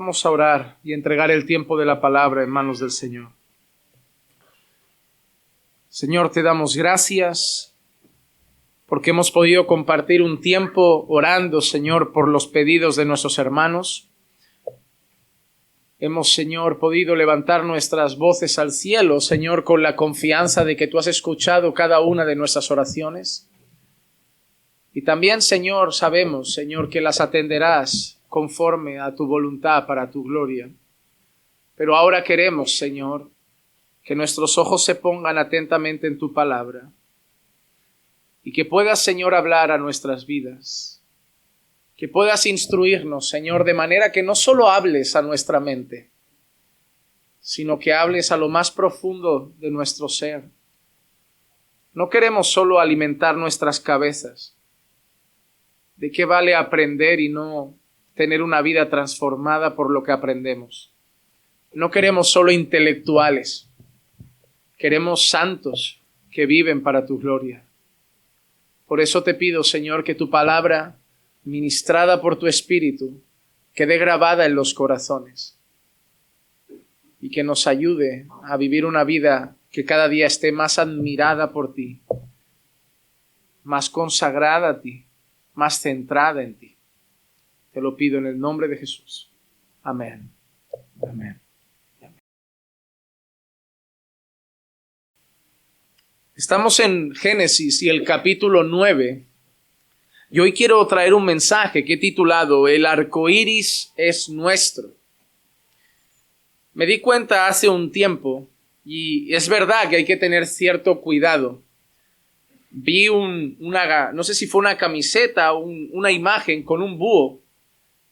Vamos a orar y entregar el tiempo de la palabra en manos del Señor. Señor, te damos gracias porque hemos podido compartir un tiempo orando, Señor, por los pedidos de nuestros hermanos. Hemos, Señor, podido levantar nuestras voces al cielo, Señor, con la confianza de que tú has escuchado cada una de nuestras oraciones. Y también, Señor, sabemos, Señor, que las atenderás conforme a tu voluntad para tu gloria. Pero ahora queremos, Señor, que nuestros ojos se pongan atentamente en tu palabra y que puedas, Señor, hablar a nuestras vidas, que puedas instruirnos, Señor, de manera que no solo hables a nuestra mente, sino que hables a lo más profundo de nuestro ser. No queremos solo alimentar nuestras cabezas. ¿De qué vale aprender y no tener una vida transformada por lo que aprendemos? No queremos solo intelectuales. Queremos santos que viven para tu gloria. Por eso te pido, Señor, que tu palabra, ministrada por tu Espíritu, quede grabada en los corazones y que nos ayude a vivir una vida que cada día esté más admirada por ti, más consagrada a ti, más centrada en ti. Te lo pido en el nombre de Jesús. Amén. Amén. Estamos en Génesis y el capítulo 9. Y hoy quiero traer un mensaje que he titulado El arco iris es nuestro. Me di cuenta hace un tiempo, y es verdad que hay que tener cierto cuidado. Vi no sé si fue una camiseta o una imagen con un búho,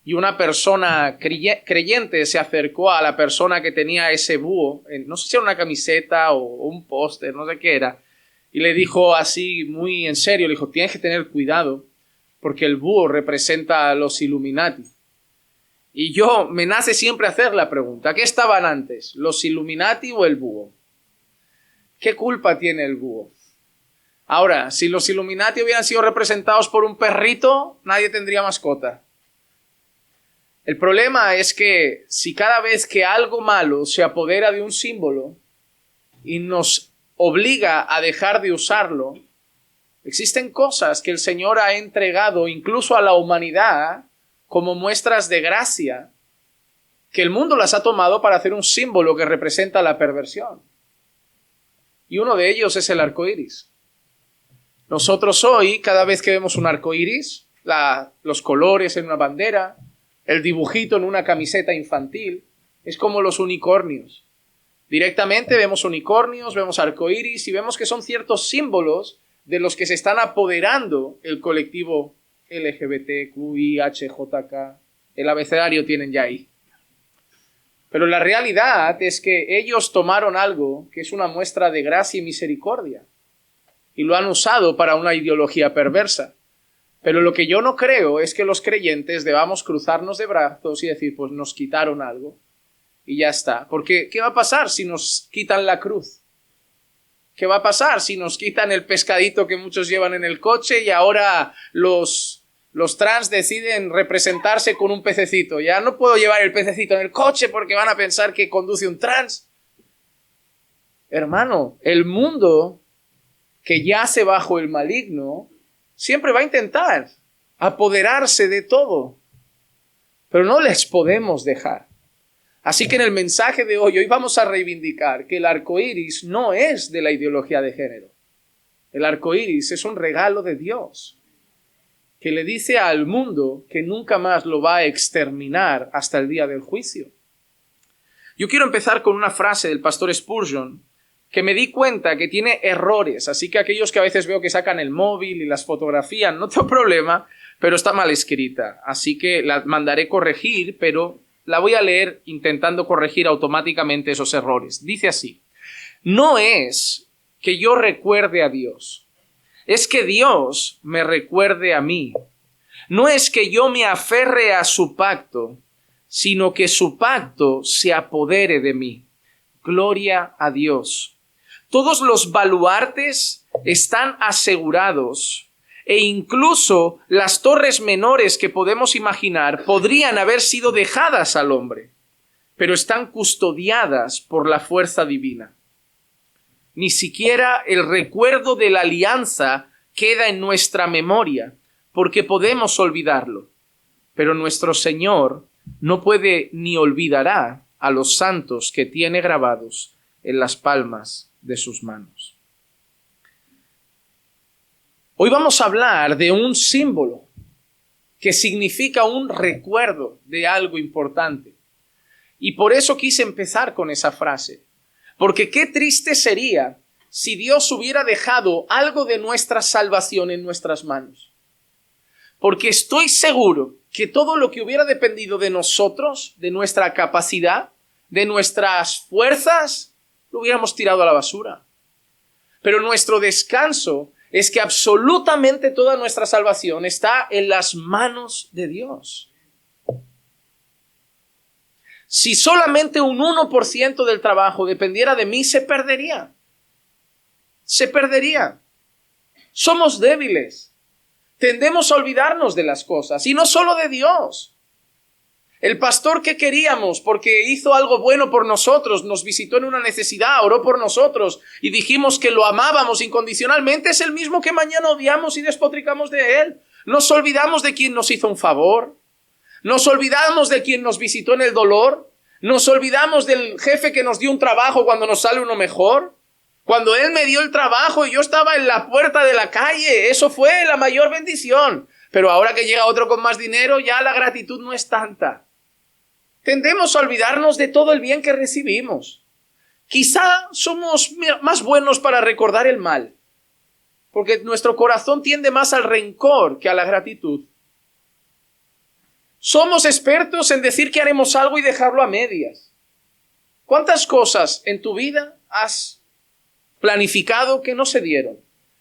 y una persona creyente se acercó a la persona que tenía ese búho, no sé si era una camiseta o un póster, no sé qué era, y le dijo así muy en serio, le dijo, tienes que tener cuidado, porque el búho representa a los Illuminati. Y me nace siempre hacer la pregunta, ¿qué estaban antes, los Illuminati o el búho? ¿Qué culpa tiene el búho? Ahora, si los Illuminati hubieran sido representados por un perrito, nadie tendría mascota. El problema es que si cada vez que algo malo se apodera de un símbolo y nos obliga a dejar de usarlo, existen cosas que el Señor ha entregado incluso a la humanidad como muestras de gracia, que el mundo las ha tomado para hacer un símbolo que representa la perversión. Y uno de ellos es el arco iris. Nosotros hoy, cada vez que vemos un arco iris, los colores en una bandera, el dibujito en una camiseta infantil, es como los unicornios. Directamente vemos unicornios, vemos arcoíris y vemos que son ciertos símbolos de los que se están apoderando el colectivo LGBTQIHJK. El abecedario tienen ya ahí. Pero la realidad es que ellos tomaron algo que es una muestra de gracia y misericordia y lo han usado para una ideología perversa. Pero lo que yo no creo es que los creyentes debamos cruzarnos de brazos y decir, pues nos quitaron algo y ya está. Porque, ¿qué va a pasar si nos quitan la cruz? ¿Qué va a pasar si nos quitan el pescadito que muchos llevan en el coche y ahora los trans deciden representarse con un pececito? Ya no puedo llevar el pececito en el coche porque van a pensar que conduce un trans. Hermano, el mundo que yace bajo el maligno siempre va a intentar apoderarse de todo, pero no les podemos dejar. Así que en el mensaje de hoy vamos a reivindicar que el arco iris no es de la ideología de género. El arco iris es un regalo de Dios que le dice al mundo que nunca más lo va a exterminar hasta el día del juicio. Yo quiero empezar con una frase del pastor Spurgeon que me di cuenta que tiene errores, así que aquellos que a veces veo que sacan el móvil y las fotografían, no tengo problema, pero está mal escrita, así que la mandaré corregir, pero la voy a leer intentando corregir automáticamente esos errores. Dice así: no es que yo recuerde a Dios, es que Dios me recuerde a mí. No es que yo me aferre a su pacto, sino que su pacto se apodere de mí. Gloria a Dios. Todos los baluartes están asegurados e incluso las torres menores que podemos imaginar podrían haber sido dejadas al hombre, pero están custodiadas por la fuerza divina. Ni siquiera el recuerdo de la alianza queda en nuestra memoria, porque podemos olvidarlo, pero nuestro Señor no puede ni olvidará a los santos que tiene grabados en las palmas de sus manos. Hoy vamos a hablar de un símbolo que significa un recuerdo de algo importante. Y por eso quise empezar con esa frase. Porque qué triste sería si Dios hubiera dejado algo de nuestra salvación en nuestras manos. Porque estoy seguro que todo lo que hubiera dependido de nosotros, de nuestra capacidad, de nuestras fuerzas, lo hubiéramos tirado a la basura. Pero nuestro descanso es que absolutamente toda nuestra salvación está en las manos de Dios. Si solamente un 1% del trabajo dependiera de mí, se perdería. Se perdería. Somos débiles. Tendemos a olvidarnos de las cosas, y no solo de Dios. El pastor que queríamos porque hizo algo bueno por nosotros, nos visitó en una necesidad, oró por nosotros y dijimos que lo amábamos incondicionalmente, es el mismo que mañana odiamos y despotricamos de él. Nos olvidamos de quien nos hizo un favor. Nos olvidamos de quien nos visitó en el dolor. Nos olvidamos del jefe que nos dio un trabajo cuando nos sale uno mejor. Cuando él me dio el trabajo y yo estaba en la puerta de la calle, eso fue la mayor bendición. Pero ahora que llega otro con más dinero, ya la gratitud no es tanta. Tendemos a olvidarnos de todo el bien que recibimos. Quizá somos más buenos para recordar el mal, porque nuestro corazón tiende más al rencor que a la gratitud. Somos expertos en decir que haremos algo y dejarlo a medias. ¿Cuántas cosas en tu vida has planificado que no se dieron?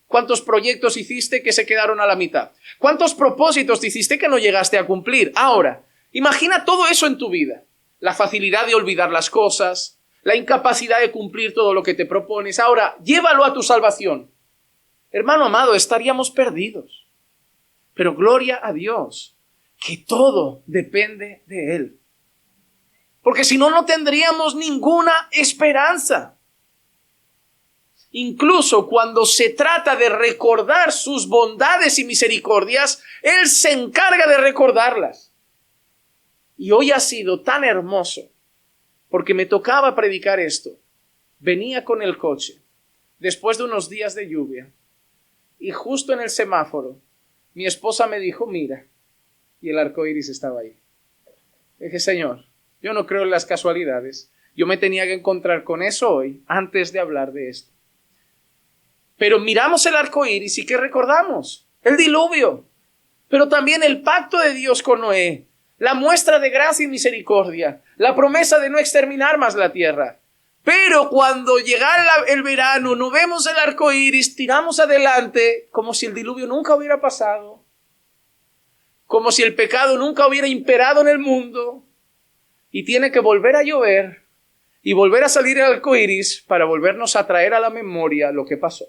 ¿Cuántos proyectos hiciste que se quedaron a la mitad? ¿Cuántos propósitos te hiciste que no llegaste a cumplir? Ahora, imagina todo eso en tu vida. La facilidad de olvidar las cosas, la incapacidad de cumplir todo lo que te propones. Ahora, llévalo a tu salvación. Hermano amado, estaríamos perdidos. Pero gloria a Dios, que todo depende de Él. Porque si no, no tendríamos ninguna esperanza. Incluso cuando se trata de recordar sus bondades y misericordias, Él se encarga de recordarlas. Y hoy ha sido tan hermoso, porque me tocaba predicar esto. Venía con el coche, después de unos días de lluvia, y justo en el semáforo, mi esposa me dijo, mira, y el arco iris estaba ahí. Dije, Señor, yo no creo en las casualidades. Yo me tenía que encontrar con eso hoy, antes de hablar de esto. Pero miramos el arco iris y ¿qué recordamos? El diluvio, pero también el pacto de Dios con Noé. La muestra de gracia y misericordia, la promesa de no exterminar más la tierra. Pero cuando llegara el verano, no vemos el arco iris, tiramos adelante como si el diluvio nunca hubiera pasado, como si el pecado nunca hubiera imperado en el mundo, y tiene que volver a llover y volver a salir el arco iris para volvernos a traer a la memoria lo que pasó.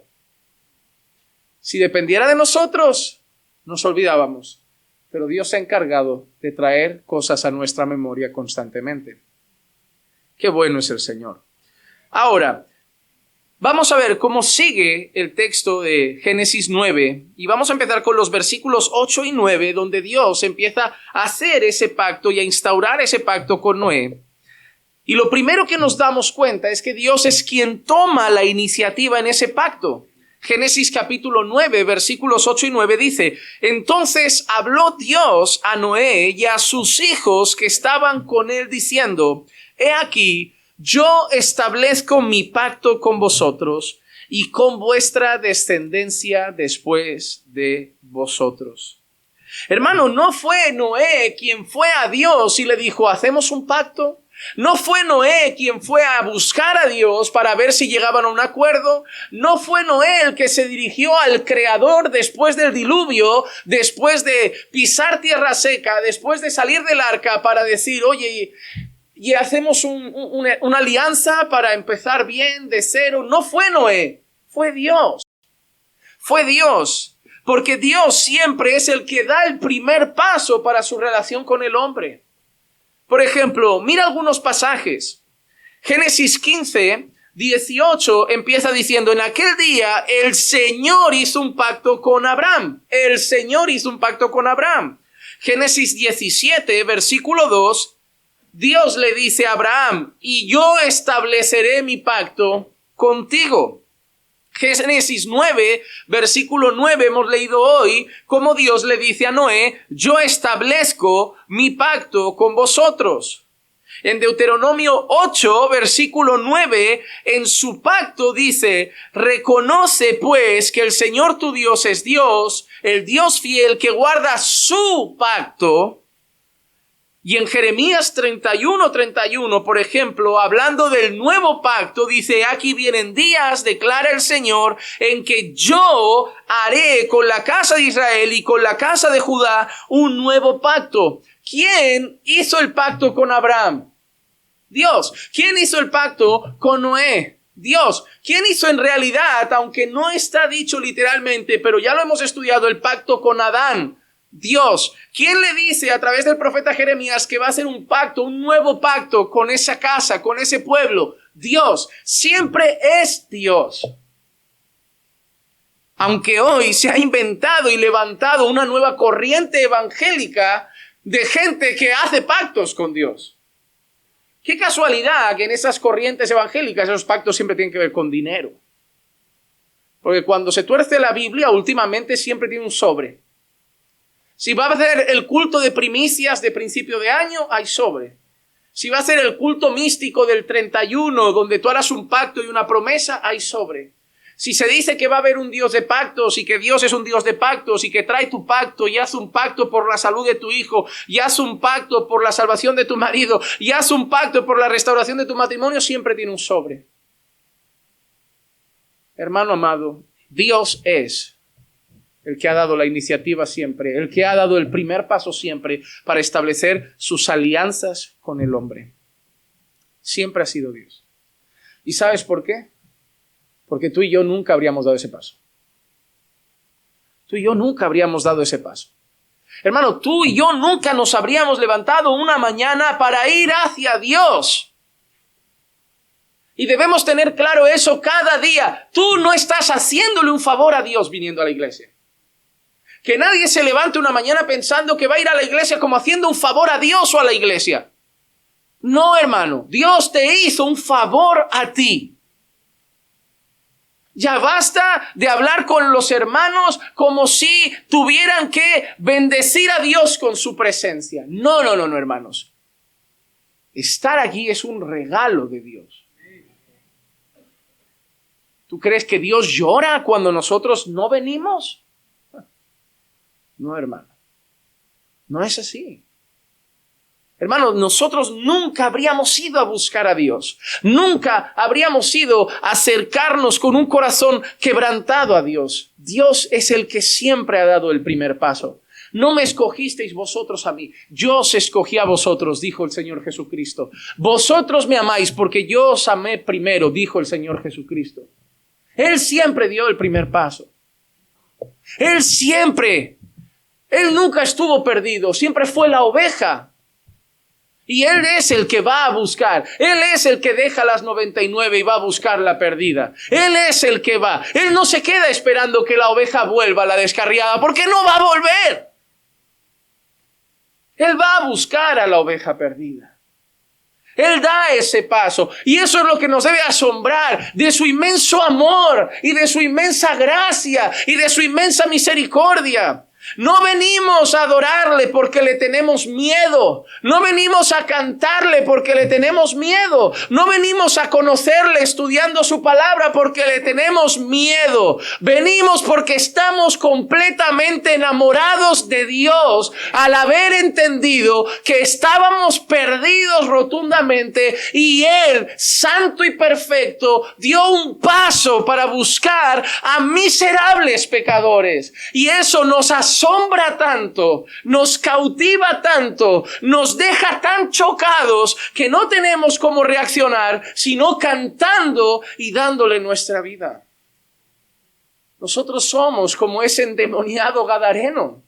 Si dependiera de nosotros, nos olvidábamos. Pero Dios se ha encargado de traer cosas a nuestra memoria constantemente. Qué bueno es el Señor. Ahora, vamos a ver cómo sigue el texto de Génesis 9 y vamos a empezar con los versículos 8 y 9, donde Dios empieza a hacer ese pacto y a instaurar ese pacto con Noé. Y lo primero que nos damos cuenta es que Dios es quien toma la iniciativa en ese pacto. Génesis capítulo 9, versículos 8 y 9 dice, entonces habló Dios a Noé y a sus hijos que estaban con él diciendo, he aquí, yo establezco mi pacto con vosotros y con vuestra descendencia después de vosotros. Hermano, no fue Noé quien fue a Dios y le dijo, ¿hacemos un pacto? No fue Noé quien fue a buscar a Dios para ver si llegaban a un acuerdo. No fue Noé el que se dirigió al Creador después del diluvio, después de pisar tierra seca, después de salir del arca para decir, oye, y hacemos una alianza para empezar bien de cero. No fue Noé, fue Dios. Fue Dios. Porque Dios siempre es el que da el primer paso para su relación con el hombre. Por ejemplo, mira algunos pasajes. Génesis 15, 18 empieza diciendo: en aquel día el Señor hizo un pacto con Abraham. El Señor hizo un pacto con Abraham. Génesis 17, versículo 2, Dios le dice a Abraham: y yo estableceré mi pacto contigo. Génesis 9, versículo 9, hemos leído hoy cómo Dios le dice a Noé: yo establezco mi pacto con vosotros. En Deuteronomio 8, versículo 9, en su pacto dice: reconoce pues que el Señor tu Dios es Dios, el Dios fiel que guarda su pacto. Y en Jeremías 31, por ejemplo, hablando del nuevo pacto, dice: aquí vienen días, declara el Señor, en que yo haré con la casa de Israel y con la casa de Judá un nuevo pacto. ¿Quién hizo el pacto con Abraham? Dios. ¿Quién hizo el pacto con Noé? Dios. ¿Quién hizo en realidad, aunque no está dicho literalmente, pero ya lo hemos estudiado, el pacto con Adán? Dios. ¿Quién le dice a través del profeta Jeremías que va a hacer un pacto, un nuevo pacto con esa casa, con ese pueblo? Dios. Siempre es Dios. Aunque hoy se ha inventado y levantado una nueva corriente evangélica de gente que hace pactos con Dios. Qué casualidad que en esas corrientes evangélicas esos pactos siempre tienen que ver con dinero. Porque cuando se tuerce la Biblia, últimamente siempre tiene un sobre. Si va a hacer el culto de primicias de principio de año, hay sobre. Si va a ser el culto místico del 31, donde tú harás un pacto y una promesa, hay sobre. Si se dice que va a haber un Dios de pactos y que Dios es un Dios de pactos y que trae tu pacto y haz un pacto por la salud de tu hijo y haz un pacto por la salvación de tu marido y haz un pacto por la restauración de tu matrimonio, siempre tiene un sobre. Hermano amado, Dios es el que ha dado la iniciativa siempre, el que ha dado el primer paso siempre para establecer sus alianzas con el hombre. Siempre ha sido Dios. ¿Y sabes por qué? Porque tú y yo nunca habríamos dado ese paso. Tú y yo nunca habríamos dado ese paso. Hermano, tú y yo nunca nos habríamos levantado una mañana para ir hacia Dios. Y debemos tener claro eso cada día. Tú no estás haciéndole un favor a Dios viniendo a la iglesia. Que nadie se levante una mañana pensando que va a ir a la iglesia como haciendo un favor a Dios o a la iglesia. No, hermano. Dios te hizo un favor a ti. Ya basta de hablar con los hermanos como si tuvieran que bendecir a Dios con su presencia. No, hermanos. Estar aquí es un regalo de Dios. ¿Tú crees que Dios llora cuando nosotros no venimos? No, hermano. No es así. Hermanos, nosotros nunca habríamos ido a buscar a Dios. Nunca habríamos ido a acercarnos con un corazón quebrantado a Dios. Dios es el que siempre ha dado el primer paso. No me escogisteis vosotros a mí. Yo os escogí a vosotros, dijo el Señor Jesucristo. Vosotros me amáis porque yo os amé primero, dijo el Señor Jesucristo. Él siempre dio el primer paso. Él nunca estuvo perdido, siempre fue la oveja. Y Él es el que va a buscar. Él es el que deja las 99 y va a buscar la perdida. Él es el que va. Él no se queda esperando que la oveja vuelva a la descarriada, porque no va a volver. Él va a buscar a la oveja perdida. Él da ese paso. Y eso es lo que nos debe asombrar de su inmenso amor y de su inmensa gracia y de su inmensa misericordia. No venimos a adorarle porque le tenemos miedo. No venimos a cantarle porque le tenemos miedo. No venimos a conocerle estudiando su palabra porque le tenemos miedo. Venimos porque estamos completamente enamorados de Dios al haber entendido que estábamos perdidos rotundamente y Él, santo y perfecto, dio un paso para buscar a miserables pecadores. Y eso nos asombra tanto, nos cautiva tanto, nos deja tan chocados que no tenemos cómo reaccionar, sino cantando y dándole nuestra vida. Nosotros somos como ese endemoniado gadareno,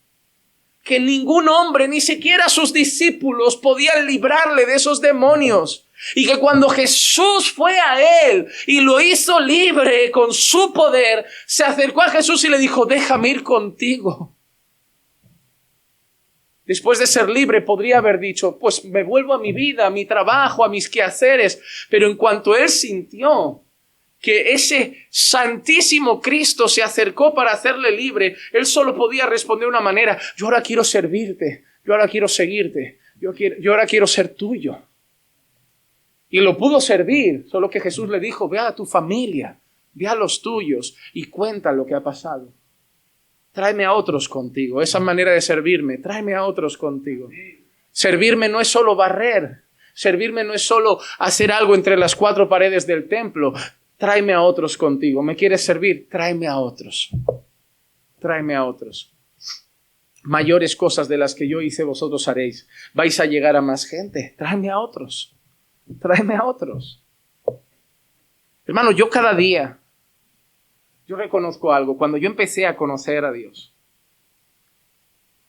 que ningún hombre, ni siquiera sus discípulos, podían librarle de esos demonios. Y que cuando Jesús fue a él y lo hizo libre con su poder, se acercó a Jesús y le dijo, déjame ir contigo. Después de ser libre podría haber dicho, pues me vuelvo a mi vida, a mi trabajo, a mis quehaceres. Pero en cuanto él sintió que ese santísimo Cristo se acercó para hacerle libre, él solo podía responder de una manera, yo ahora quiero servirte, yo ahora quiero seguirte, yo ahora quiero ser tuyo. Y lo pudo servir, solo que Jesús le dijo, ve a tu familia, ve a los tuyos y cuenta lo que ha pasado. Tráeme a otros contigo, esa manera de servirme, tráeme a otros contigo. Servirme no es solo barrer, servirme no es solo hacer algo entre las cuatro paredes del templo. Tráeme a otros contigo. ¿Me quieres servir? Tráeme a otros. Tráeme a otros. Mayores cosas de las que yo hice vosotros haréis. Vais a llegar a más gente. Tráeme a otros. Tráeme a otros. Hermano, yo cada día, yo reconozco algo. Cuando yo empecé a conocer a Dios,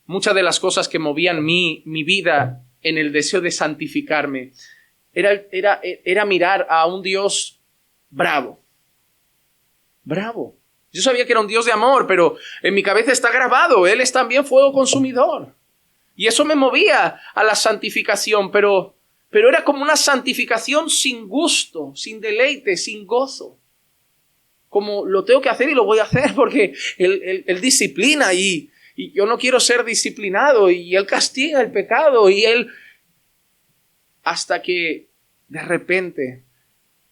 muchas de las cosas que movían mi vida en el deseo de santificarme era mirar a un Dios bravo. Yo sabía que era un Dios de amor, pero en mi cabeza está grabado, Él es también fuego consumidor. Y eso me movía a la santificación, pero era como una santificación sin gusto, sin deleite, sin gozo. Como lo tengo que hacer y lo voy a hacer porque Él disciplina y yo no quiero ser disciplinado y Él castiga el pecado y Él... Hasta que de repente,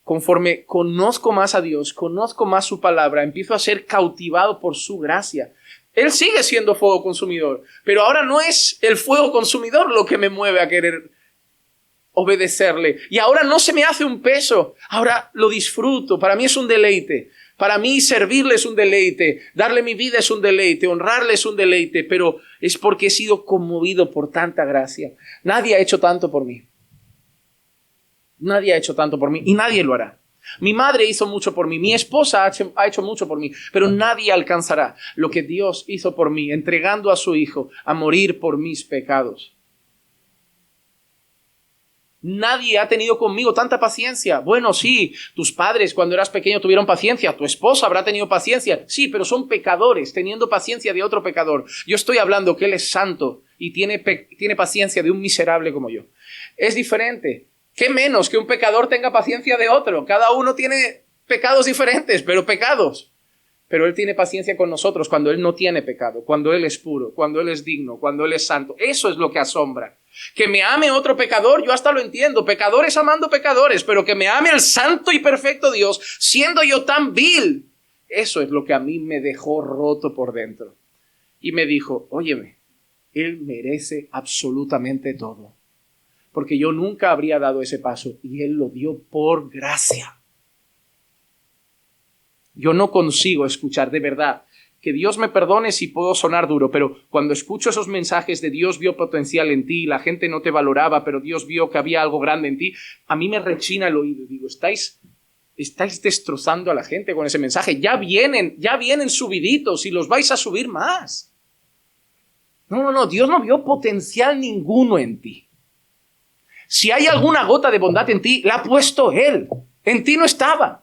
conforme conozco más a Dios, conozco más su palabra, empiezo a ser cautivado por su gracia. Él sigue siendo fuego consumidor, pero ahora no es el fuego consumidor lo que me mueve a querer obedecerle. Y ahora no se me hace un peso, ahora lo disfruto. Para mí es un deleite. Para mí servirle es un deleite, darle mi vida es un deleite, honrarle es un deleite, pero es porque he sido conmovido por tanta gracia. Nadie ha hecho tanto por mí. Nadie ha hecho tanto por mí y nadie lo hará. Mi madre hizo mucho por mí, mi esposa ha hecho mucho por mí, pero nadie alcanzará lo que Dios hizo por mí, entregando a su Hijo a morir por mis pecados. Nadie ha tenido conmigo tanta paciencia. Bueno, sí, tus padres cuando eras pequeño tuvieron paciencia, tu esposa habrá tenido paciencia. Sí, pero son pecadores teniendo paciencia de otro pecador. Yo estoy hablando que Él es santo y tiene paciencia de un miserable como yo. Es diferente. ¿Qué menos que un pecador tenga paciencia de otro? Cada uno tiene pecados diferentes, pero pecados. Pero Él tiene paciencia con nosotros cuando Él no tiene pecado, cuando Él es puro, cuando Él es digno, cuando Él es santo. Eso es lo que asombra. Que me ame otro pecador, yo hasta lo entiendo. Pecadores amando pecadores, pero que me ame el santo y perfecto Dios, siendo yo tan vil. Eso es lo que a mí me dejó roto por dentro. Y me dijo, óyeme, Él merece absolutamente todo. Porque yo nunca habría dado ese paso y Él lo dio por gracia. Yo no consigo escuchar, de verdad, que Dios me perdone si puedo sonar duro, pero cuando escucho esos mensajes de Dios vio potencial en ti, la gente no te valoraba, pero Dios vio que había algo grande en ti, a mí me rechina el oído. Digo, estáis destrozando a la gente con ese mensaje. Ya vienen subiditos y los vais a subir más. No, Dios no vio potencial ninguno en ti. Si hay alguna gota de bondad en ti, la ha puesto Él. En ti no estaba.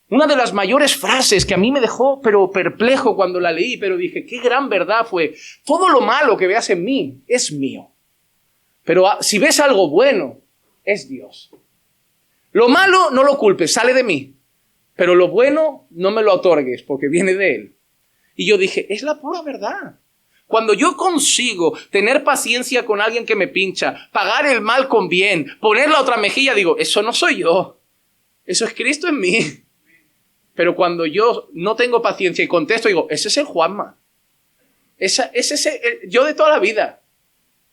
Una de las mayores frases que a mí me dejó pero perplejo cuando la leí, pero dije, qué gran verdad fue. Todo lo malo que veas en mí es mío. Pero si ves algo bueno, es Dios. Lo malo no lo culpes, sale de mí. Pero lo bueno no me lo otorgues porque viene de Él. Y yo dije, es la pura verdad. Cuando yo consigo tener paciencia con alguien que me pincha, pagar el mal con bien, poner la otra mejilla, digo, eso no soy yo. Eso es Cristo en mí. Pero cuando yo no tengo paciencia y contesto, digo, ese es el Juanma. Ese es yo de toda la vida.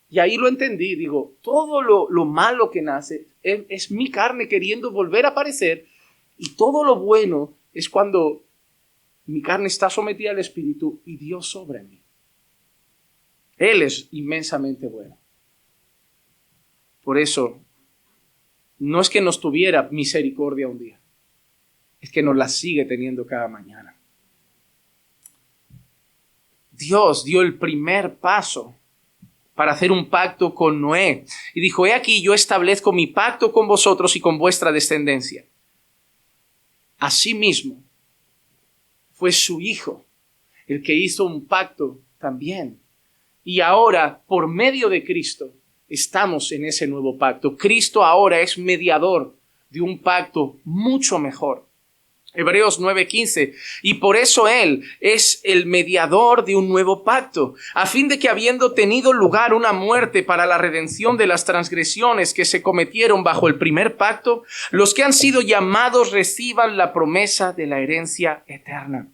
Y ahí lo entendí. Digo, todo lo malo que nace es mi carne queriendo volver a aparecer. Y todo lo bueno es cuando mi carne está sometida al Espíritu y Dios sobre mí. Él es inmensamente bueno. Por eso, no es que nos tuviera misericordia un día. Es que nos la sigue teniendo cada mañana. Dios dio el primer paso para hacer un pacto con Noé. Y dijo, he aquí yo establezco mi pacto con vosotros y con vuestra descendencia. Asimismo, fue su hijo el que hizo un pacto también. Y ahora, por medio de Cristo, estamos en ese nuevo pacto. Cristo ahora es mediador de un pacto mucho mejor. Hebreos 9:15, y por eso Él es el mediador de un nuevo pacto, a fin de que habiendo tenido lugar una muerte para la redención de las transgresiones que se cometieron bajo el primer pacto, los que han sido llamados reciban la promesa de la herencia eterna.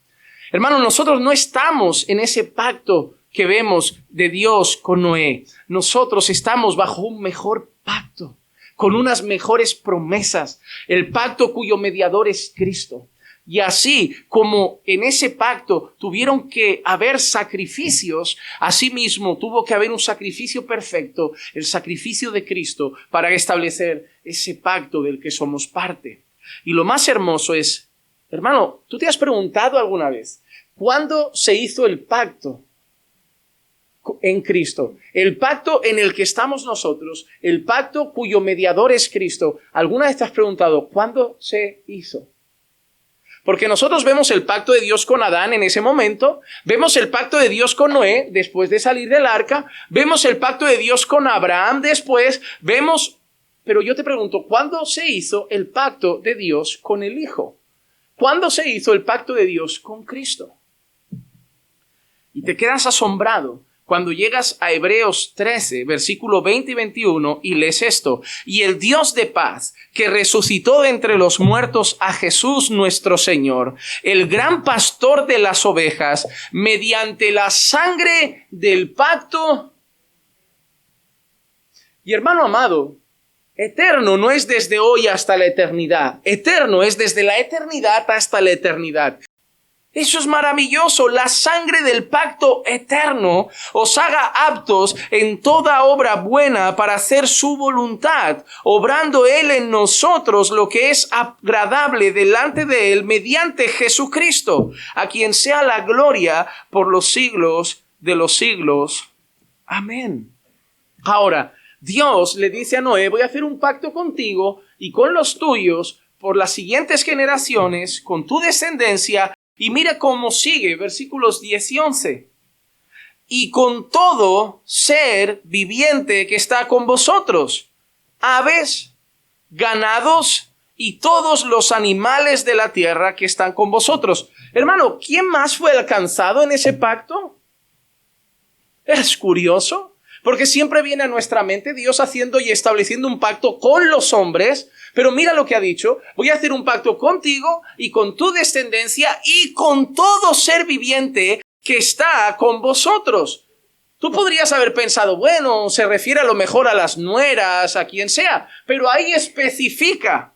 Hermanos, nosotros no estamos en ese pacto que vemos de Dios con Noé. Nosotros estamos bajo un mejor pacto, con unas mejores promesas, el pacto cuyo mediador es Cristo. Y así como en ese pacto tuvieron que haber sacrificios, asimismo tuvo que haber un sacrificio perfecto, el sacrificio de Cristo, para establecer ese pacto del que somos parte. Y lo más hermoso es, hermano, ¿tú te has preguntado alguna vez cuándo se hizo el pacto en Cristo? El pacto en el que estamos nosotros, el pacto cuyo mediador es Cristo. ¿Alguna vez te has preguntado cuándo se hizo? Porque nosotros vemos el pacto de Dios con Adán en ese momento, vemos el pacto de Dios con Noé después de salir del arca, vemos el pacto de Dios con Abraham después, pero yo te pregunto, ¿cuándo se hizo el pacto de Dios con el Hijo? ¿Cuándo se hizo el pacto de Dios con Cristo? Y te quedas asombrado cuando llegas a Hebreos 13, versículo 20 y 21, y lees esto. Y el Dios de paz, que resucitó de entre los muertos a Jesús nuestro Señor, el gran pastor de las ovejas, mediante la sangre del pacto. Y hermano amado, eterno no es desde hoy hasta la eternidad. Eterno es desde la eternidad hasta la eternidad. Eso es maravilloso. La sangre del pacto eterno os haga aptos en toda obra buena para hacer su voluntad, obrando Él en nosotros lo que es agradable delante de Él mediante Jesucristo, a quien sea la gloria por los siglos de los siglos. Amén. Ahora, Dios le dice a Noé, voy a hacer un pacto contigo y con los tuyos por las siguientes generaciones, con tu descendencia. Y mira cómo sigue, versículos 10 y 11. Y con todo ser viviente que está con vosotros, aves, ganados y todos los animales de la tierra que están con vosotros. Hermano, ¿quién más fue alcanzado en ese pacto? Es curioso, porque siempre viene a nuestra mente Dios haciendo y estableciendo un pacto con los hombres. Pero mira lo que ha dicho, voy a hacer un pacto contigo y con tu descendencia y con todo ser viviente que está con vosotros. Tú podrías haber pensado, bueno, se refiere a lo mejor a las nueras, a quien sea, pero ahí especifica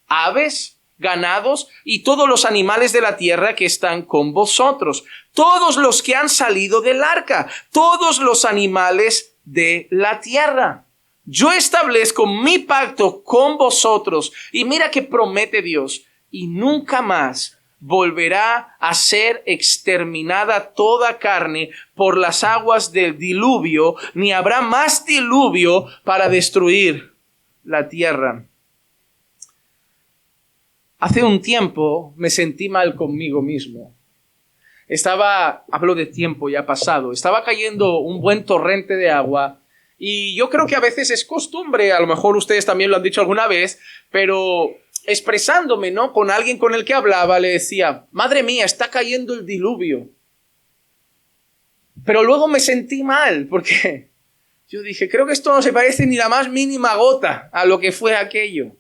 aves, ganados y todos los animales de la tierra que están con vosotros. Todos los que han salido del arca, todos los animales de la tierra. Yo establezco mi pacto con vosotros. Y mira que promete Dios. Y nunca más volverá a ser exterminada toda carne por las aguas del diluvio, ni habrá más diluvio para destruir la tierra. Hace un tiempo me sentí mal conmigo mismo. Hablo de tiempo ya pasado, estaba cayendo un buen torrente de agua. Y yo creo que a veces es costumbre, a lo mejor ustedes también lo han dicho alguna vez, pero expresándome, ¿no? Con alguien con el que hablaba, le decía, madre mía, está cayendo el diluvio. Pero luego me sentí mal, porque yo dije, creo que esto no se parece ni la más mínima gota a lo que fue aquello.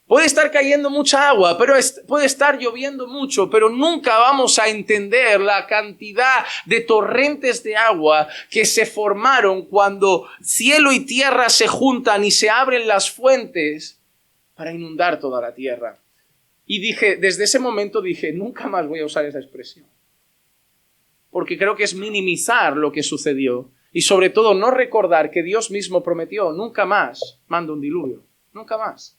Puede estar cayendo mucha agua, pero puede estar lloviendo mucho, pero nunca vamos a entender la cantidad de torrentes de agua que se formaron cuando cielo y tierra se juntan y se abren las fuentes para inundar toda la tierra. Y desde ese momento dije, nunca más voy a usar esa expresión. Porque creo que es minimizar lo que sucedió y sobre todo no recordar que Dios mismo prometió, nunca más mando un diluvio, nunca más.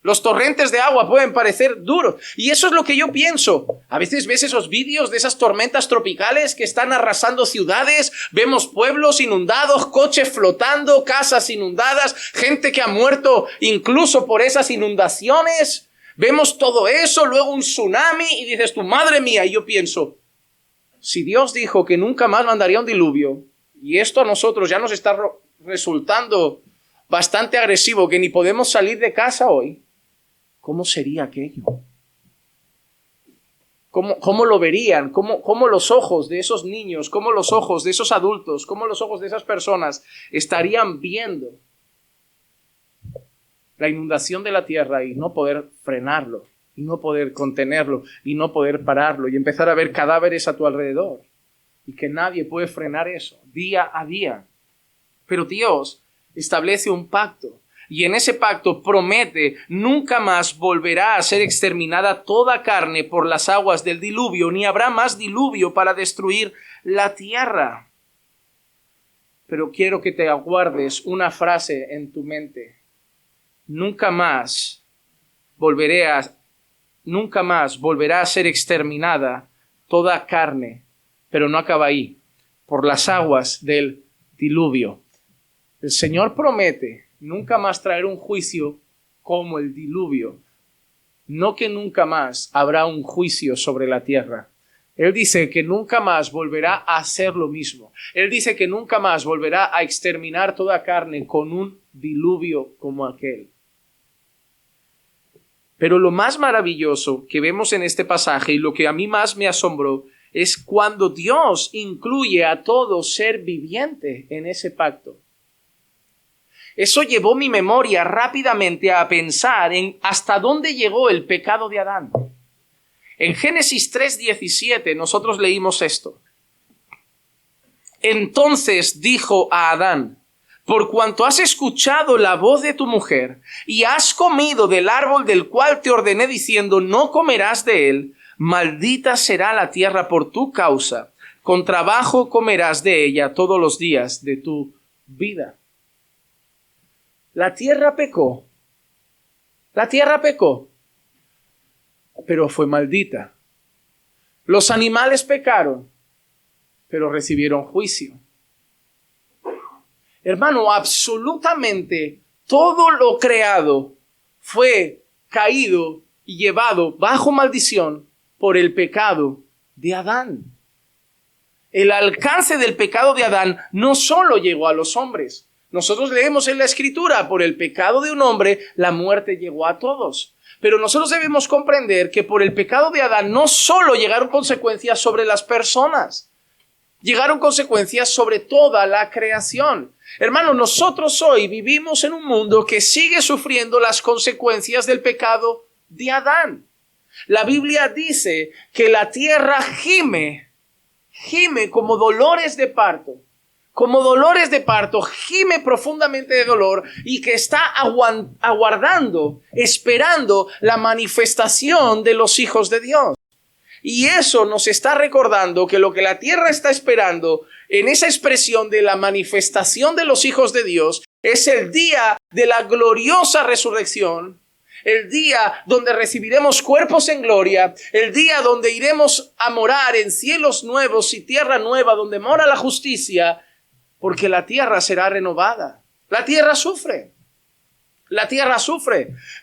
Los torrentes de agua pueden parecer duros. Y eso es lo que yo pienso. A veces ves esos vídeos de esas tormentas tropicales que están arrasando ciudades. Vemos pueblos inundados, coches flotando, casas inundadas, gente que ha muerto incluso por esas inundaciones. Vemos todo eso, luego un tsunami y dices tú, madre mía. Y yo pienso, si Dios dijo que nunca más mandaría un diluvio, y esto a nosotros ya nos está resultando bastante agresivo, que ni podemos salir de casa hoy, ¿cómo sería aquello? ¿Cómo lo verían? ¿Cómo los ojos de esos niños, cómo los ojos de esos adultos, cómo los ojos de esas personas estarían viendo la inundación de la tierra y no poder frenarlo, y no poder contenerlo, y no poder pararlo, y empezar a ver cadáveres a tu alrededor, y que nadie puede frenar eso día a día? Pero Dios establece un pacto. Y en ese pacto promete, nunca más volverá a ser exterminada toda carne por las aguas del diluvio, ni habrá más diluvio para destruir la tierra. Pero quiero que te aguardes una frase en tu mente. Nunca más volverá a ser exterminada toda carne, pero no acaba ahí, por las aguas del diluvio. El Señor promete nunca más traer un juicio como el diluvio. No que nunca más habrá un juicio sobre la tierra. Él dice que nunca más volverá a hacer lo mismo. Él dice que nunca más volverá a exterminar toda carne con un diluvio como aquel. Pero lo más maravilloso que vemos en este pasaje y lo que a mí más me asombró es cuando Dios incluye a todo ser viviente en ese pacto. Eso llevó mi memoria rápidamente a pensar en hasta dónde llegó el pecado de Adán. En Génesis 3:17 nosotros leímos esto. Entonces dijo a Adán, por cuanto has escuchado la voz de tu mujer y has comido del árbol del cual te ordené diciendo, no comerás de él, maldita será la tierra por tu causa, con trabajo comerás de ella todos los días de tu vida. La tierra pecó, pero fue maldita. Los animales pecaron, pero recibieron juicio. Hermano, absolutamente todo lo creado fue caído y llevado bajo maldición por el pecado de Adán. El alcance del pecado de Adán no solo llegó a los hombres. Nosotros leemos en la Escritura, por el pecado de un hombre, la muerte llegó a todos. Pero nosotros debemos comprender que por el pecado de Adán no solo llegaron consecuencias sobre las personas, llegaron consecuencias sobre toda la creación. Hermano, nosotros hoy vivimos en un mundo que sigue sufriendo las consecuencias del pecado de Adán. La Biblia dice que la tierra gime como dolores de parto. Gime profundamente de dolor y que está aguardando, esperando la manifestación de los hijos de Dios. Y eso nos está recordando que lo que la tierra está esperando en esa expresión de la manifestación de los hijos de Dios es el día de la gloriosa resurrección, el día donde recibiremos cuerpos en gloria, el día donde iremos a morar en cielos nuevos y tierra nueva donde mora la justicia, porque la tierra será renovada. La tierra sufre.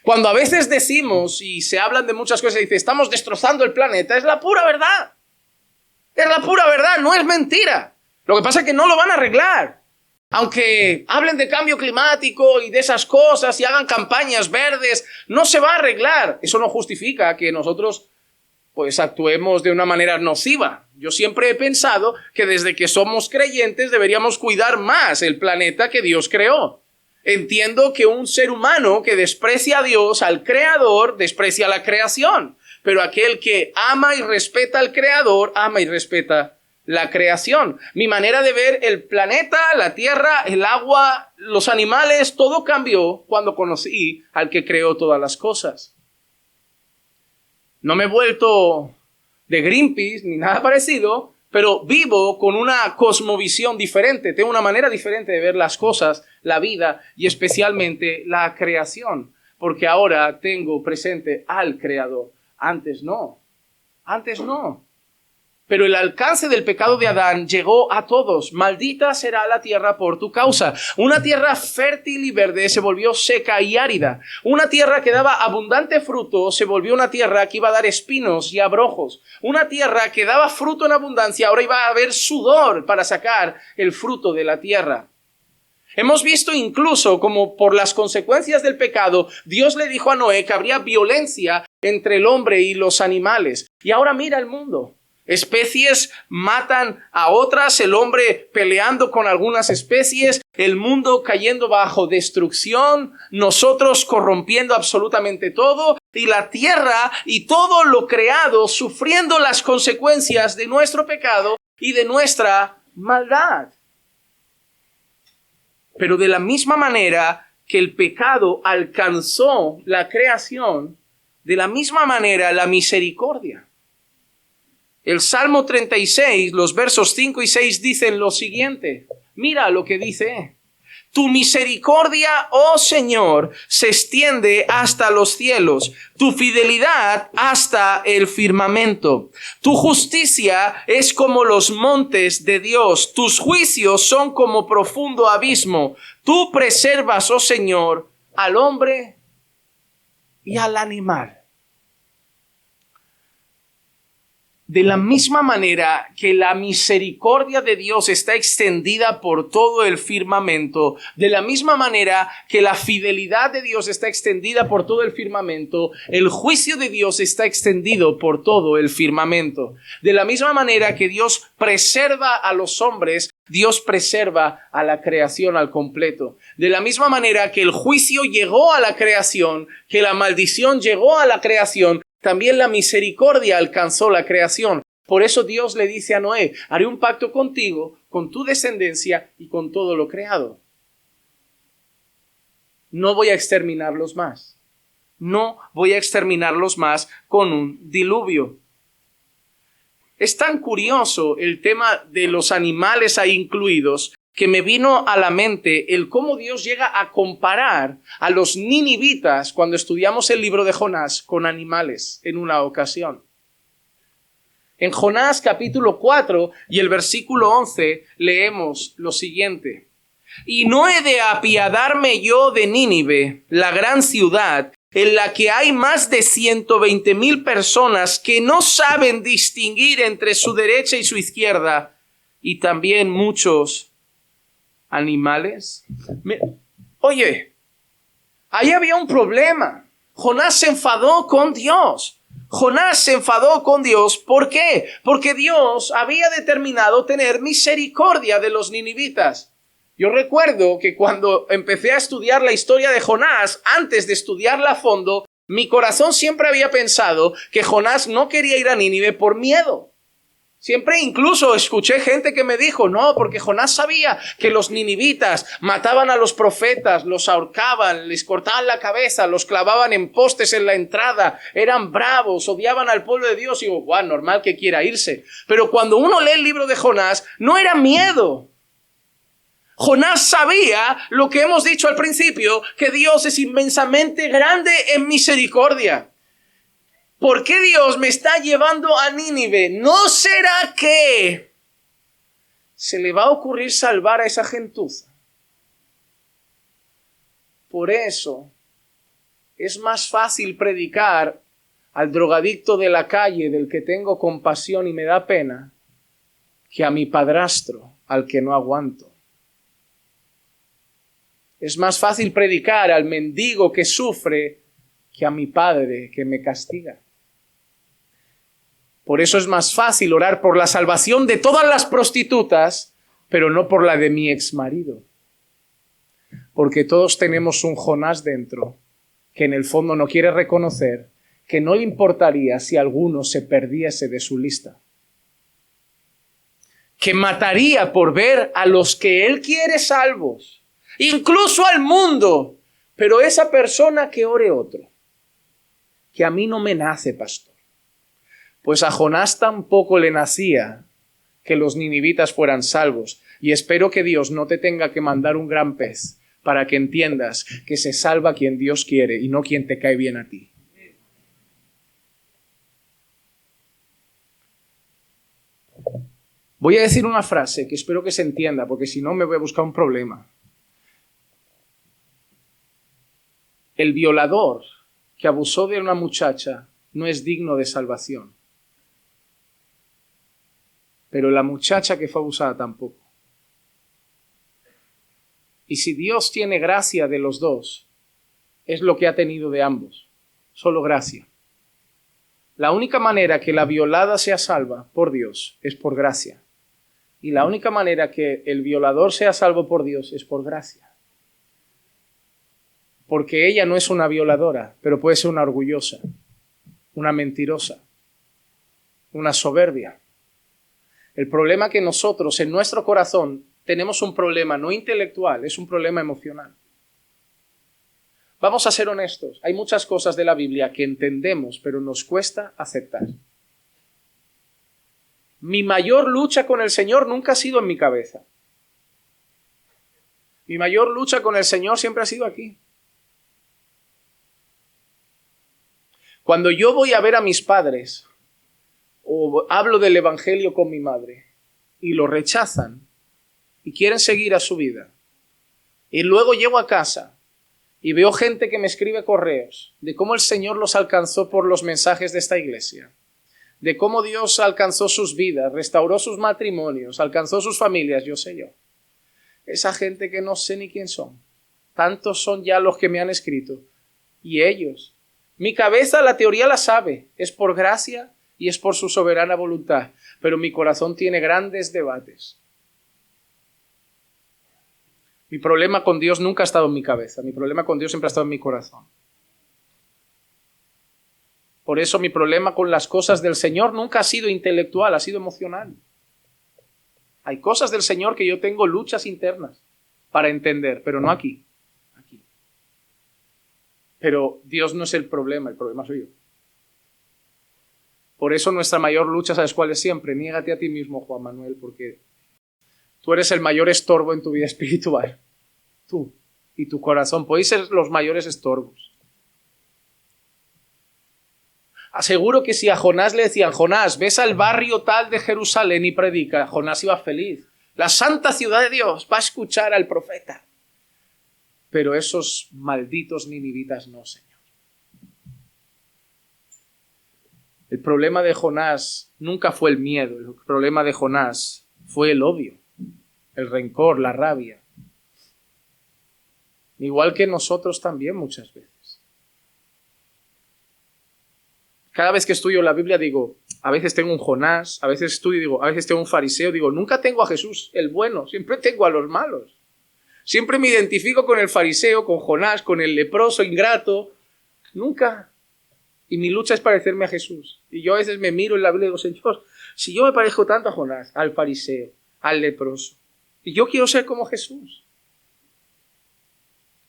Cuando a veces decimos y se hablan de muchas cosas y dice estamos destrozando el planeta, es la pura verdad. No es mentira. Lo que pasa es que no lo van a arreglar. Aunque hablen de cambio climático y de esas cosas y hagan campañas verdes, no se va a arreglar. Eso no justifica que nosotros pues actuemos de una manera nociva. Yo siempre he pensado que desde que somos creyentes deberíamos cuidar más el planeta que Dios creó. Entiendo que un ser humano que desprecia a Dios, al Creador, desprecia la creación. Pero aquel que ama y respeta al Creador, ama y respeta la creación. Mi manera de ver el planeta, la tierra, el agua, los animales, todo cambió cuando conocí al que creó todas las cosas. No me he vuelto de Greenpeace ni nada parecido, pero vivo con una cosmovisión diferente. Tengo una manera diferente de ver las cosas, la vida y especialmente la creación. porque ahora tengo presente al Creador. Antes no. Antes no. Pero el alcance del pecado de Adán llegó a todos. Maldita será la tierra por tu causa. Una tierra fértil y verde se volvió seca y árida. Una tierra que daba abundante fruto se volvió una tierra que iba a dar espinos y abrojos. Una tierra que daba fruto en abundancia, ahora iba a haber sudor para sacar el fruto de la tierra. Hemos visto incluso como por las consecuencias del pecado, Dios le dijo a Noé que habría violencia entre el hombre y los animales. Y ahora mira el mundo. Especies matan a otras, el hombre peleando con algunas especies, el mundo cayendo bajo destrucción, nosotros corrompiendo absolutamente todo, y la tierra y todo lo creado sufriendo las consecuencias de nuestro pecado y de nuestra maldad. Pero de la misma manera que el pecado alcanzó la creación, de la misma manera la misericordia. El Salmo 36, los versos 5 y 6 dicen lo siguiente. Mira lo que dice. Tu misericordia, oh Señor, se extiende hasta los cielos, tu fidelidad hasta el firmamento. Tu justicia es como los montes de Dios, tus juicios son como profundo abismo. Tú preservas, oh Señor, al hombre y al animal. De la misma manera que la misericordia de Dios está extendida por todo el firmamento, de la misma manera que la fidelidad de Dios está extendida por todo el firmamento, el juicio de Dios está extendido por todo el firmamento. De la misma manera que Dios preserva a los hombres, Dios preserva a la creación al completo. De la misma manera que el juicio llegó a la creación, que la maldición llegó a la creación, también la misericordia alcanzó la creación. Por eso Dios le dice a Noé, haré un pacto contigo, con tu descendencia y con todo lo creado. No voy a exterminarlos más. No voy a exterminarlos más con un diluvio. Es tan curioso el tema de los animales ahí incluidos, que me vino a la mente el cómo Dios llega a comparar a los ninivitas cuando estudiamos el libro de Jonás con animales en una ocasión. En Jonás capítulo 4 y el versículo 11 leemos lo siguiente. Y no he de apiadarme yo de Nínive, la gran ciudad, en la que hay más de 120,000 personas que no saben distinguir entre su derecha y su izquierda, y también muchos animales. Oye, ahí había un problema. Jonás se enfadó con Dios. Jonás se enfadó con Dios. ¿Por qué? Porque Dios había determinado tener misericordia de los ninivitas. Yo recuerdo que cuando empecé a estudiar la historia de Jonás, antes de estudiarla a fondo, mi corazón siempre había pensado que Jonás no quería ir a Nínive por miedo. Siempre incluso escuché gente que me dijo, no, porque Jonás sabía que los ninivitas mataban a los profetas, los ahorcaban, les cortaban la cabeza, los clavaban en postes en la entrada, eran bravos, odiaban al pueblo de Dios. Y digo, guau, normal que quiera irse. Pero cuando uno lee el libro de Jonás, no era miedo. Jonás sabía lo que hemos dicho al principio, que Dios es inmensamente grande en misericordia. ¿Por qué Dios me está llevando a Nínive? ¿No será que se le va a ocurrir salvar a esa gentuza? Por eso es más fácil predicar al drogadicto de la calle del que tengo compasión y me da pena que a mi padrastro al que no aguanto. Es más fácil predicar al mendigo que sufre que a mi padre que me castiga. Por eso es más fácil orar por la salvación de todas las prostitutas, pero no por la de mi exmarido. Porque todos tenemos un Jonás dentro, que en el fondo no quiere reconocer que no le importaría si alguno se perdiese de su lista. Que mataría por ver a los que él quiere salvos, incluso al mundo, pero esa persona que ore otro, que a mí no me nace, pastor. Pues a Jonás tampoco le nacía que los ninivitas fueran salvos. Y espero que Dios no te tenga que mandar un gran pez para que entiendas que se salva quien Dios quiere y no quien te cae bien a ti. Voy a decir una frase que espero que se entienda, porque si no me voy a buscar un problema. El violador que abusó de una muchacha no es digno de salvación. Pero la muchacha que fue abusada tampoco. Y si Dios tiene gracia de los dos, es lo que ha tenido de ambos. Solo gracia. La única manera que la violada sea salva por Dios es por gracia. Y la única manera que el violador sea salvo por Dios es por gracia. Porque ella no es una violadora, pero puede ser una orgullosa, una mentirosa, una soberbia. El problema que nosotros en nuestro corazón tenemos un problema no intelectual, es un problema emocional. Vamos a ser honestos, hay muchas cosas de la Biblia que entendemos, pero nos cuesta aceptar. Mi mayor lucha con el Señor nunca ha sido en mi cabeza. Mi mayor lucha con el Señor siempre ha sido aquí. Cuando yo voy a ver a mis padres o hablo del Evangelio con mi madre y lo rechazan y quieren seguir a su vida, y luego llego a casa y veo gente que me escribe correos de cómo el Señor los alcanzó por los mensajes de esta iglesia, de cómo Dios alcanzó sus vidas, restauró sus matrimonios, alcanzó sus familias, yo sé yo. Esa gente que no sé ni quién son. Tantos son ya los que me han escrito. Y ellos. Mi cabeza la teoría la sabe. Es por gracia y es por su soberana voluntad. Pero mi corazón tiene grandes debates. Mi problema con Dios nunca ha estado en mi cabeza. Mi problema con Dios siempre ha estado en mi corazón. Por eso mi problema con las cosas del Señor nunca ha sido intelectual, ha sido emocional. Hay cosas del Señor que yo tengo luchas internas para entender, pero no aquí. Pero Dios no es el problema soy yo. Por eso nuestra mayor lucha, ¿sabes cuál es siempre? Niégate a ti mismo, Juan Manuel, porque tú eres el mayor estorbo en tu vida espiritual. Tú y tu corazón podéis ser los mayores estorbos. Aseguro que si a Jonás le decían, Jonás, ves al barrio tal de Jerusalén y predica, Jonás iba feliz. La santa ciudad de Dios va a escuchar al profeta. Pero esos malditos ninivitas no, Señor. El problema de Jonás nunca fue el miedo. El problema de Jonás fue el odio, el rencor, la rabia. Igual que nosotros también muchas veces. Cada vez que estudio la Biblia digo, a veces tengo un Jonás, a veces estudio y digo, a veces tengo un fariseo, digo, nunca tengo a Jesús, el bueno, siempre tengo a los malos. Siempre me identifico con el fariseo, con Jonás, con el leproso ingrato, nunca. Y mi lucha es parecerme a Jesús. Y yo a veces me miro en la Biblia y digo, Señor, si yo me parezco tanto a Jonás, al fariseo, al leproso, y yo quiero ser como Jesús.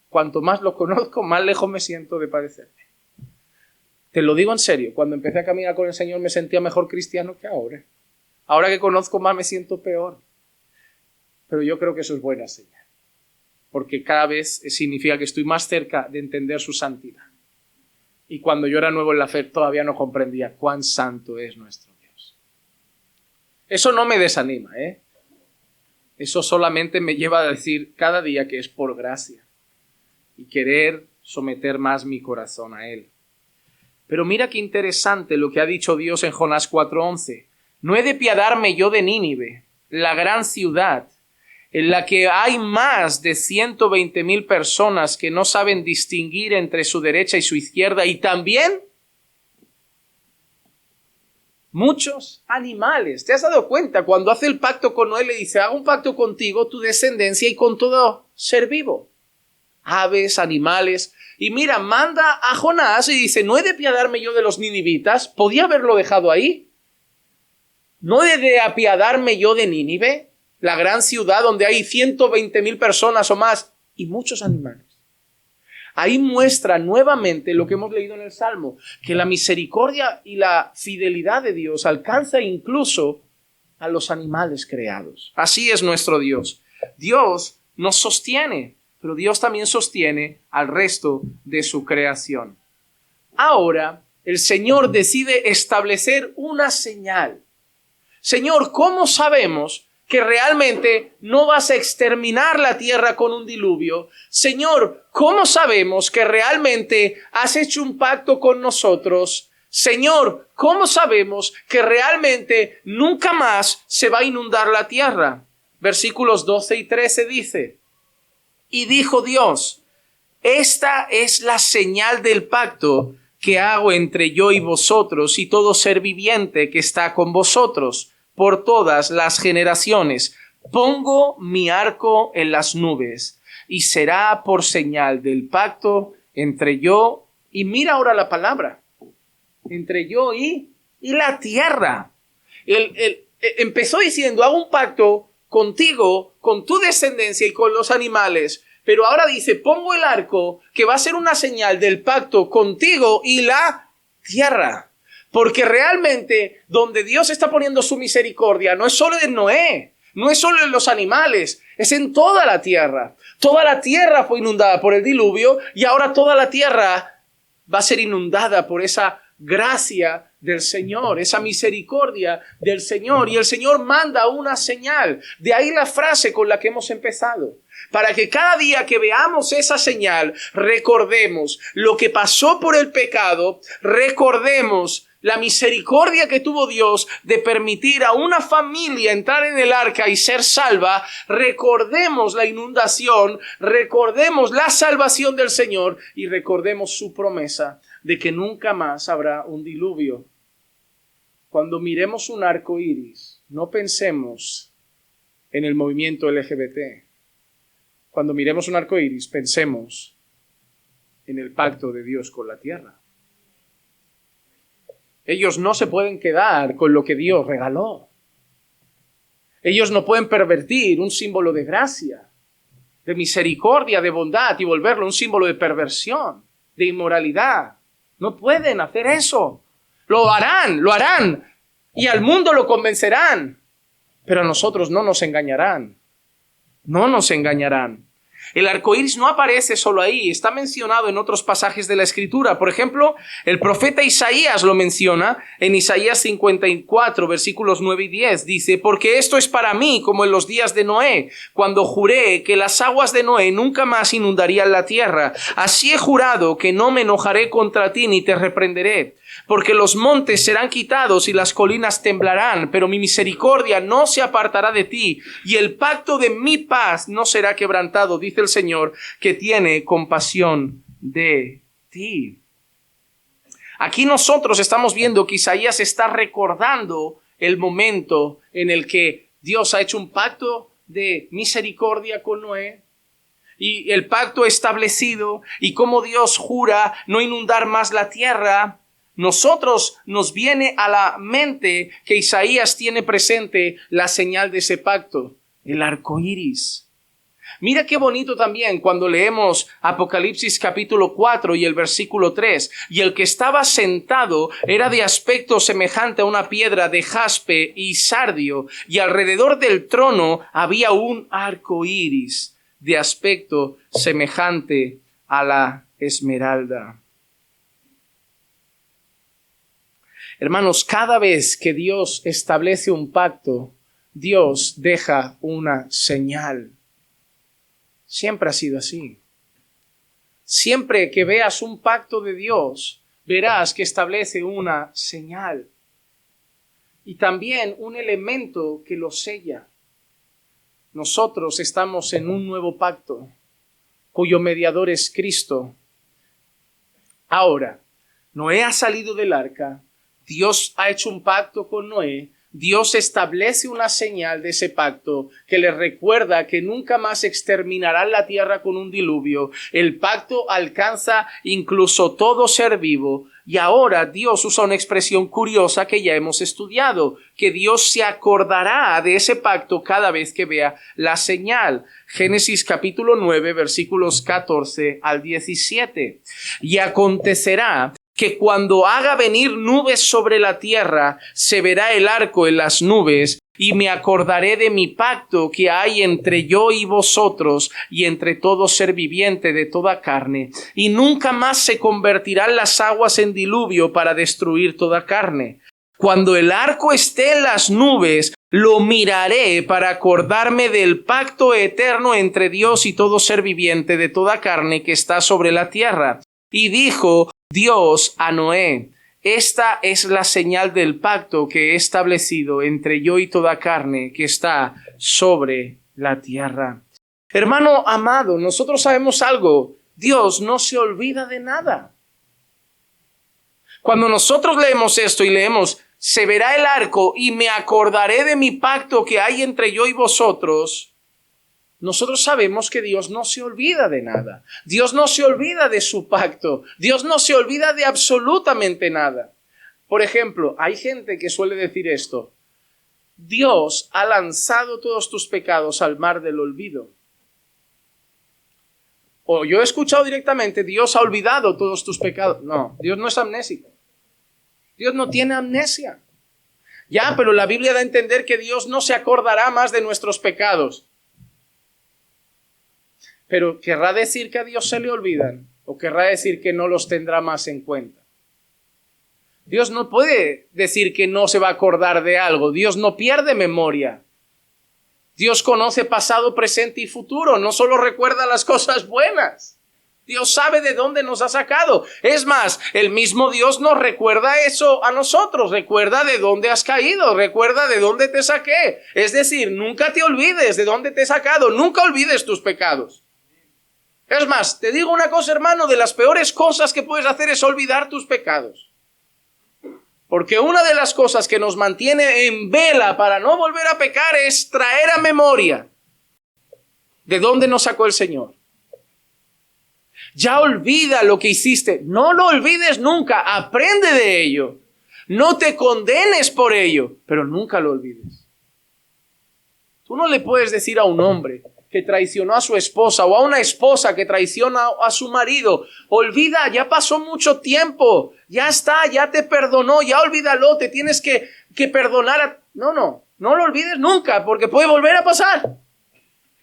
Cuanto más lo conozco, más lejos me siento de parecerme. Te lo digo en serio, cuando empecé a caminar con el Señor me sentía mejor cristiano que ahora. Ahora que conozco más me siento peor. Pero yo creo que eso es buena señal. Porque cada vez significa que estoy más cerca de entender su santidad. Y cuando yo era nuevo en la fe todavía no comprendía cuán santo es nuestro Dios. Eso no me desanima, ¿eh? Eso solamente me lleva a decir cada día que es por gracia. Y querer someter más mi corazón a Él. Pero mira qué interesante lo que ha dicho Dios en Jonás 4:11. ¿No he de piadarme yo de Nínive, la gran ciudad, en la que hay más de 120,000 personas que no saben distinguir entre su derecha y su izquierda, y también muchos animales? ¿Te has dado cuenta? Cuando hace el pacto con Noé le dice, hago un pacto contigo, tu descendencia y con todo ser vivo. Aves, animales. Y mira, manda a Jonás y dice, ¿no he de apiadarme yo de los ninivitas? ¿Podía haberlo dejado ahí? ¿No he de apiadarme yo de Nínive, la gran ciudad donde hay 120,000 personas o más y muchos animales? Ahí muestra nuevamente lo que hemos leído en el Salmo, que la misericordia y la fidelidad de Dios alcanza incluso a los animales creados. Así es nuestro Dios. Dios nos sostiene. pero Dios también sostiene al resto de su creación. Ahora, el Señor decide establecer una señal. Señor, ¿cómo sabemos que realmente no vas a exterminar la tierra con un diluvio? Señor, ¿cómo sabemos que realmente has hecho un pacto con nosotros? Señor, ¿cómo sabemos que realmente nunca más se va a inundar la tierra? Versículos 12 y 13 dice, y dijo Dios, esta es la señal del pacto que hago entre yo y vosotros y todo ser viviente que está con vosotros por todas las generaciones. Pongo mi arco en las nubes y será por señal del pacto entre yo y mira ahora la palabra, entre yo y la tierra. Empezó diciendo, hago un pacto contigo, con tu descendencia y con los animales. Pero ahora dice, pongo el arco que va a ser una señal del pacto contigo y la tierra. Porque realmente donde Dios está poniendo su misericordia no es solo en Noé, no es solo en los animales, es en toda la tierra. Toda la tierra fue inundada por el diluvio y ahora toda la tierra va a ser inundada por esa gracia del Señor, esa misericordia del Señor. Y el Señor manda una señal. De ahí la frase con la que hemos empezado. Para que cada día que veamos esa señal, recordemos lo que pasó por el pecado, recordemos la misericordia que tuvo Dios de permitir a una familia entrar en el arca y ser salva. Recordemos la inundación, recordemos la salvación del Señor y recordemos su promesa de que nunca más habrá un diluvio. Cuando miremos un arco iris, no pensemos en el movimiento LGBT. Cuando miremos un arco iris, pensemos en el pacto de Dios con la tierra. Ellos no se pueden quedar con lo que Dios regaló. Ellos no pueden pervertir un símbolo de gracia, de misericordia, de bondad y volverlo un símbolo de perversión, de inmoralidad. No pueden hacer eso. Lo harán y al mundo lo convencerán, pero a nosotros no nos engañarán. No nos engañarán. El arco iris no aparece solo ahí, está mencionado en otros pasajes de la Escritura. Por ejemplo, el profeta Isaías lo menciona en Isaías 54, versículos 9 y 10. Dice, porque esto es para mí como en los días de Noé, cuando juré que las aguas de Noé nunca más inundarían la tierra. Así he jurado que no me enojaré contra ti ni te reprenderé. Porque los montes serán quitados y las colinas temblarán, pero mi misericordia no se apartará de ti, y el pacto de mi paz no será quebrantado, dice el Señor, que tiene compasión de ti. Aquí nosotros estamos viendo que Isaías está recordando el momento en el que Dios ha hecho un pacto de misericordia con Noé, y el pacto establecido, y cómo Dios jura no inundar más la tierra. Nosotros nos viene a la mente que Isaías tiene presente la señal de ese pacto, el arco iris. Mira qué bonito también cuando leemos Apocalipsis capítulo 4 y el versículo 3. Y el que estaba sentado era de aspecto semejante a una piedra de jaspe y sardio, y alrededor del trono había un arco iris de aspecto semejante a la esmeralda. Hermanos, cada vez que Dios establece un pacto, Dios deja una señal. Siempre ha sido así. Siempre que veas un pacto de Dios, verás que establece una señal. Y también un elemento que lo sella. Nosotros estamos en un nuevo pacto, cuyo mediador es Cristo. Ahora, Noé ha salido del arca. Dios ha hecho un pacto con Noé. Dios establece una señal de ese pacto que le recuerda que nunca más exterminarán la tierra con un diluvio. El pacto alcanza incluso todo ser vivo. Y ahora Dios usa una expresión curiosa que ya hemos estudiado, que Dios se acordará de ese pacto cada vez que vea la señal. Génesis capítulo 9, versículos 14 al 17. Y acontecerá que cuando haga venir nubes sobre la tierra, se verá el arco en las nubes y me acordaré de mi pacto que hay entre yo y vosotros y entre todo ser viviente de toda carne. Y nunca más se convertirán las aguas en diluvio para destruir toda carne. Cuando el arco esté en las nubes, lo miraré para acordarme del pacto eterno entre Dios y todo ser viviente de toda carne que está sobre la tierra. Y dijo Dios a Noé: esta es la señal del pacto que he establecido entre yo y toda carne que está sobre la tierra. Hermano amado, nosotros sabemos algo. Dios no se olvida de nada. Cuando nosotros leemos esto y leemos, se verá el arco y me acordaré de mi pacto que hay entre yo y vosotros, nosotros sabemos que Dios no se olvida de nada. Dios no se olvida de su pacto. Dios no se olvida de absolutamente nada. Por ejemplo, hay gente que suele decir esto: Dios ha lanzado todos tus pecados al mar del olvido. O yo he escuchado directamente: Dios ha olvidado todos tus pecados. No, Dios no es amnésico. Dios no tiene amnesia. Ya, pero la Biblia da a entender que Dios no se acordará más de nuestros pecados. Pero ¿querrá decir que a Dios se le olvidan? ¿O querrá decir que no los tendrá más en cuenta? Dios no puede decir que no se va a acordar de algo. Dios no pierde memoria. Dios conoce pasado, presente y futuro. No solo recuerda las cosas buenas. Dios sabe de dónde nos ha sacado. Es más, el mismo Dios nos recuerda eso a nosotros. Recuerda de dónde has caído. Recuerda de dónde te saqué. Es decir, nunca te olvides de dónde te he sacado. Nunca olvides tus pecados. Es más, te digo una cosa, hermano, de las peores cosas que puedes hacer es olvidar tus pecados. Porque una de las cosas que nos mantiene en vela para no volver a pecar es traer a memoria de dónde nos sacó el Señor. Ya olvida lo que hiciste. No lo olvides nunca. Aprende de ello. No te condenes por ello, pero nunca lo olvides. Tú no le puedes decir a un hombre que traicionó a su esposa o a una esposa que traiciona a su marido: olvida, ya pasó mucho tiempo, ya está, ya te perdonó, ya olvídalo, te tienes que perdonar. No lo olvides nunca, porque puede volver a pasar.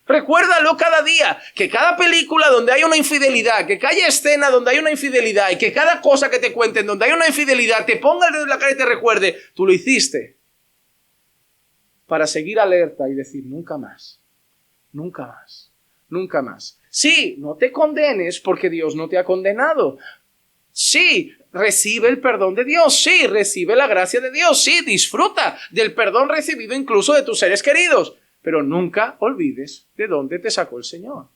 Recuérdalo cada día, que cada película donde hay una infidelidad, que cada escena donde hay una infidelidad y que cada cosa que te cuenten donde hay una infidelidad te ponga el dedo en la cara y te recuerde: tú lo hiciste. Para seguir alerta y decir: nunca más. Nunca más, nunca más. Sí, no te condenes porque Dios no te ha condenado. Sí, recibe el perdón de Dios. Sí, recibe la gracia de Dios. Sí, disfruta del perdón recibido incluso de tus seres queridos. Pero nunca olvides de dónde te sacó el Señor.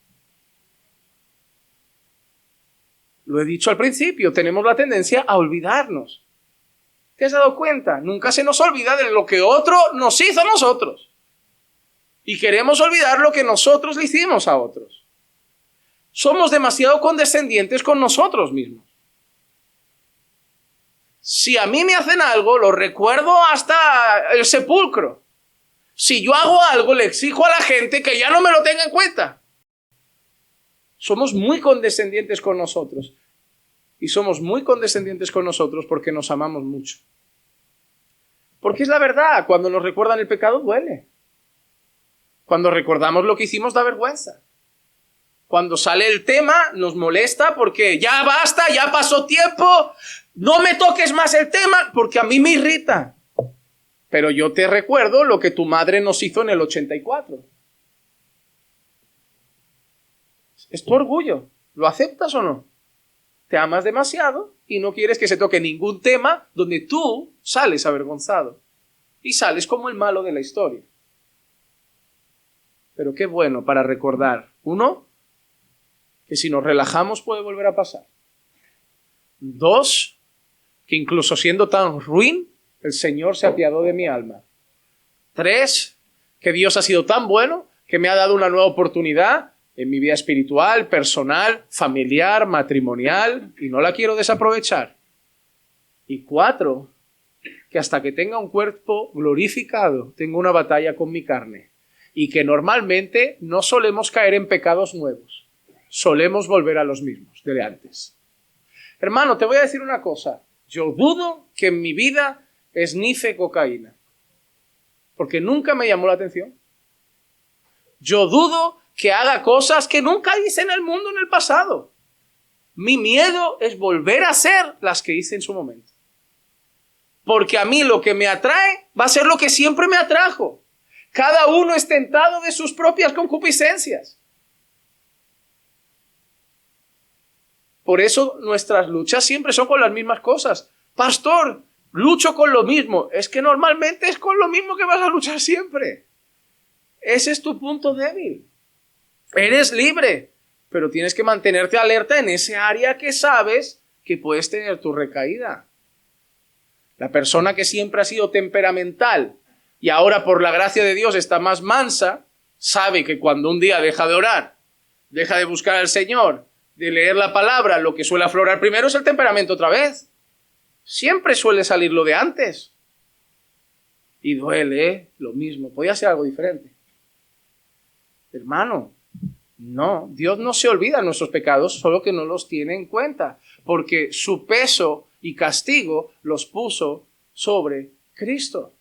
Lo he dicho al principio, tenemos la tendencia a olvidarnos. ¿Te has dado cuenta? Nunca se nos olvida de lo que otro nos hizo a nosotros. Y queremos olvidar lo que nosotros le hicimos a otros. Somos demasiado condescendientes con nosotros mismos. Si a mí me hacen algo, lo recuerdo hasta el sepulcro. Si yo hago algo, le exijo a la gente que ya no me lo tenga en cuenta. Somos muy condescendientes con nosotros. Y somos muy condescendientes con nosotros porque nos amamos mucho. Porque es la verdad, cuando nos recuerdan el pecado duele. Cuando recordamos lo que hicimos da vergüenza. Cuando sale el tema nos molesta porque ya basta, ya pasó tiempo, no me toques más el tema porque a mí me irrita. Pero yo te recuerdo lo que tu madre nos hizo en el 84. Es tu orgullo. ¿Lo aceptas o no? Te amas demasiado y no quieres que se toque ningún tema donde tú sales avergonzado y sales como el malo de la historia. Pero qué bueno para recordar. Uno, que si nos relajamos puede volver a pasar. Dos, que incluso siendo tan ruin, el Señor se apiadó de mi alma. Tres, que Dios ha sido tan bueno que me ha dado una nueva oportunidad en mi vida espiritual, personal, familiar, matrimonial, y no la quiero desaprovechar. Y cuatro, que hasta que tenga un cuerpo glorificado, tengo una batalla con mi carne. Y que normalmente no solemos caer en pecados nuevos. Solemos volver a los mismos de antes. Hermano, te voy a decir una cosa. Yo dudo que en mi vida esnife cocaína. porque nunca me llamó la atención. Yo dudo que haga cosas que nunca hice en el mundo en el pasado. Mi miedo es volver a hacer las que hice en su momento. Porque a mí lo que me atrae va a ser lo que siempre me atrajo. Cada uno es tentado de sus propias concupiscencias. Por eso nuestras luchas siempre son con las mismas cosas. Pastor, lucho con lo mismo. Es que normalmente es con lo mismo que vas a luchar siempre. Ese es tu punto débil. Eres libre, pero tienes que mantenerte alerta en ese área que sabes que puedes tener tu recaída. La persona que siempre ha sido temperamental y ahora por la gracia de Dios está más mansa, sabe que cuando un día deja de orar, deja de buscar al Señor, de leer la palabra, lo que suele aflorar primero es el temperamento otra vez. Siempre suele salir lo de antes. Y duele, lo mismo. Podía ser algo diferente. Hermano, no, Dios no se olvida de nuestros pecados, solo que no los tiene en cuenta, porque su peso y castigo los puso sobre Cristo.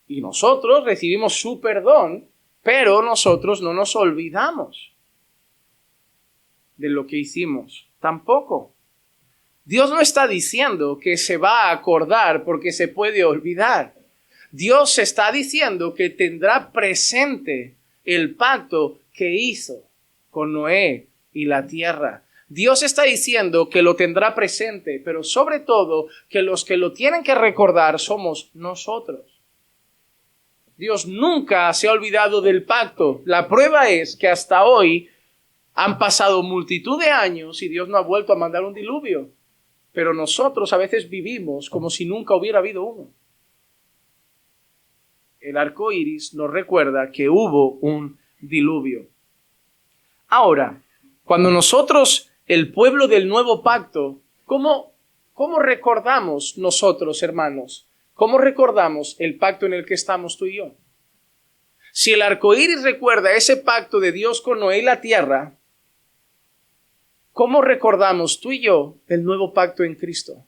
Y nosotros recibimos su perdón, pero nosotros no nos olvidamos de lo que hicimos. Tampoco. Dios no está diciendo que se va a acordar porque se puede olvidar. Dios está diciendo que tendrá presente el pacto que hizo con Noé y la tierra. Dios está diciendo que lo tendrá presente, pero sobre todo que los que lo tienen que recordar somos nosotros. Dios nunca se ha olvidado del pacto. La prueba es que hasta hoy han pasado multitud de años y Dios no ha vuelto a mandar un diluvio. Pero nosotros a veces vivimos como si nunca hubiera habido uno. El arco iris nos recuerda que hubo un diluvio. Ahora, cuando nosotros, el pueblo del nuevo pacto, ¿cómo recordamos nosotros, hermanos? ¿Cómo recordamos el pacto en el que estamos tú y yo? Si el arco iris recuerda ese pacto de Dios con Noé y la tierra, ¿cómo recordamos tú y yo el nuevo pacto en Cristo?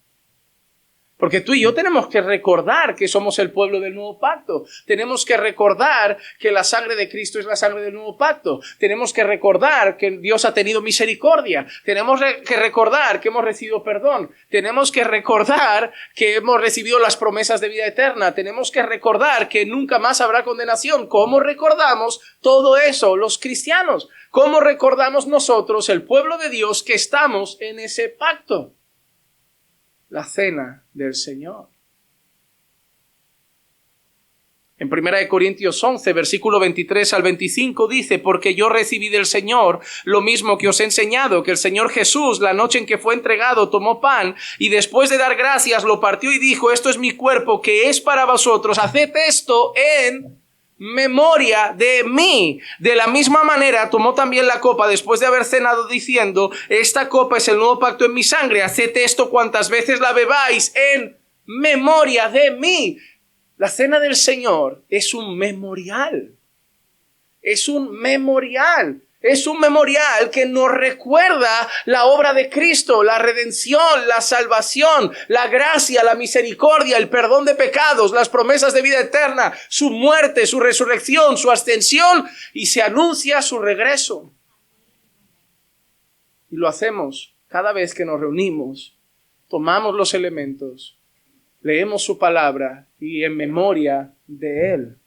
Porque tú y yo tenemos que recordar que somos el pueblo del nuevo pacto. Tenemos que recordar que la sangre de Cristo es la sangre del nuevo pacto. Tenemos que recordar que Dios ha tenido misericordia. Tenemos que recordar que hemos recibido perdón. Tenemos que recordar que hemos recibido las promesas de vida eterna. Tenemos que recordar que nunca más habrá condenación. ¿Cómo recordamos todo eso los cristianos? ¿Cómo recordamos nosotros, el pueblo de Dios, que estamos en ese pacto? La cena del Señor. En 1 Corintios 11, versículo 23 al 25 dice: porque yo recibí del Señor lo mismo que os he enseñado, que el Señor Jesús, la noche en que fue entregado, tomó pan y después de dar gracias lo partió y dijo: esto es mi cuerpo que es para vosotros, haced esto en memoria de mí. De la misma manera tomó también la copa después de haber cenado diciendo: esta copa es el nuevo pacto en mi sangre, haced esto cuantas veces la bebáis en memoria de mí. La cena del Señor es un memorial. Es un memorial. Es un memorial que nos recuerda la obra de Cristo, la redención, la salvación, la gracia, la misericordia, el perdón de pecados, las promesas de vida eterna, su muerte, su resurrección, su ascensión, y se anuncia su regreso. Y lo hacemos cada vez que nos reunimos, tomamos los elementos, leemos su palabra y en memoria de Él,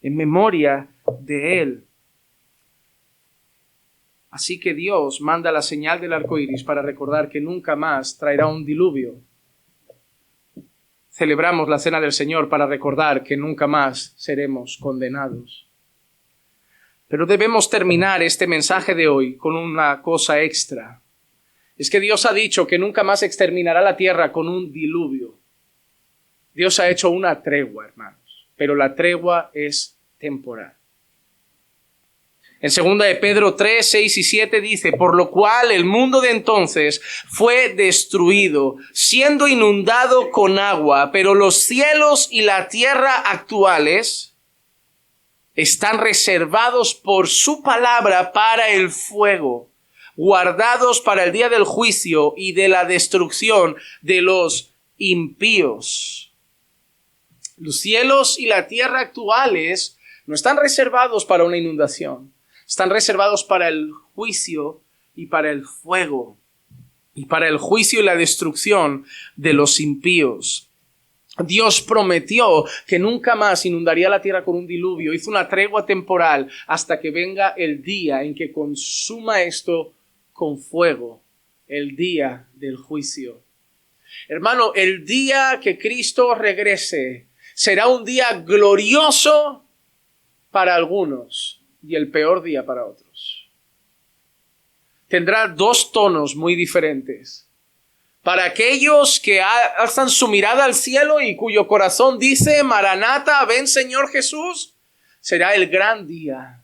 en memoria de Él. Así que Dios manda la señal del arco iris para recordar que nunca más traerá un diluvio. Celebramos la cena del Señor para recordar que nunca más seremos condenados. Pero debemos terminar este mensaje de hoy con una cosa extra. Es que Dios ha dicho que nunca más exterminará la tierra con un diluvio. Dios ha hecho una tregua, hermanos, pero la tregua es temporal. En 2 de Pedro 3, 6 y 7 dice: por lo cual el mundo de entonces fue destruido, siendo inundado con agua, pero los cielos y la tierra actuales están reservados por su palabra para el fuego, guardados para el día del juicio y de la destrucción de los impíos. Los cielos y la tierra actuales no están reservados para una inundación. Están reservados para el juicio y para el fuego. Y para el juicio y la destrucción de los impíos. Dios prometió que nunca más inundaría la tierra con un diluvio. Hizo una tregua temporal hasta que venga el día en que consuma esto con fuego. El día del juicio. Hermano, el día que Cristo regrese será un día glorioso para algunos y el peor día para otros. Tendrá dos tonos muy diferentes. Para aquellos que alzan su mirada al cielo y cuyo corazón dice, Maranata, ven Señor Jesús, será el gran día.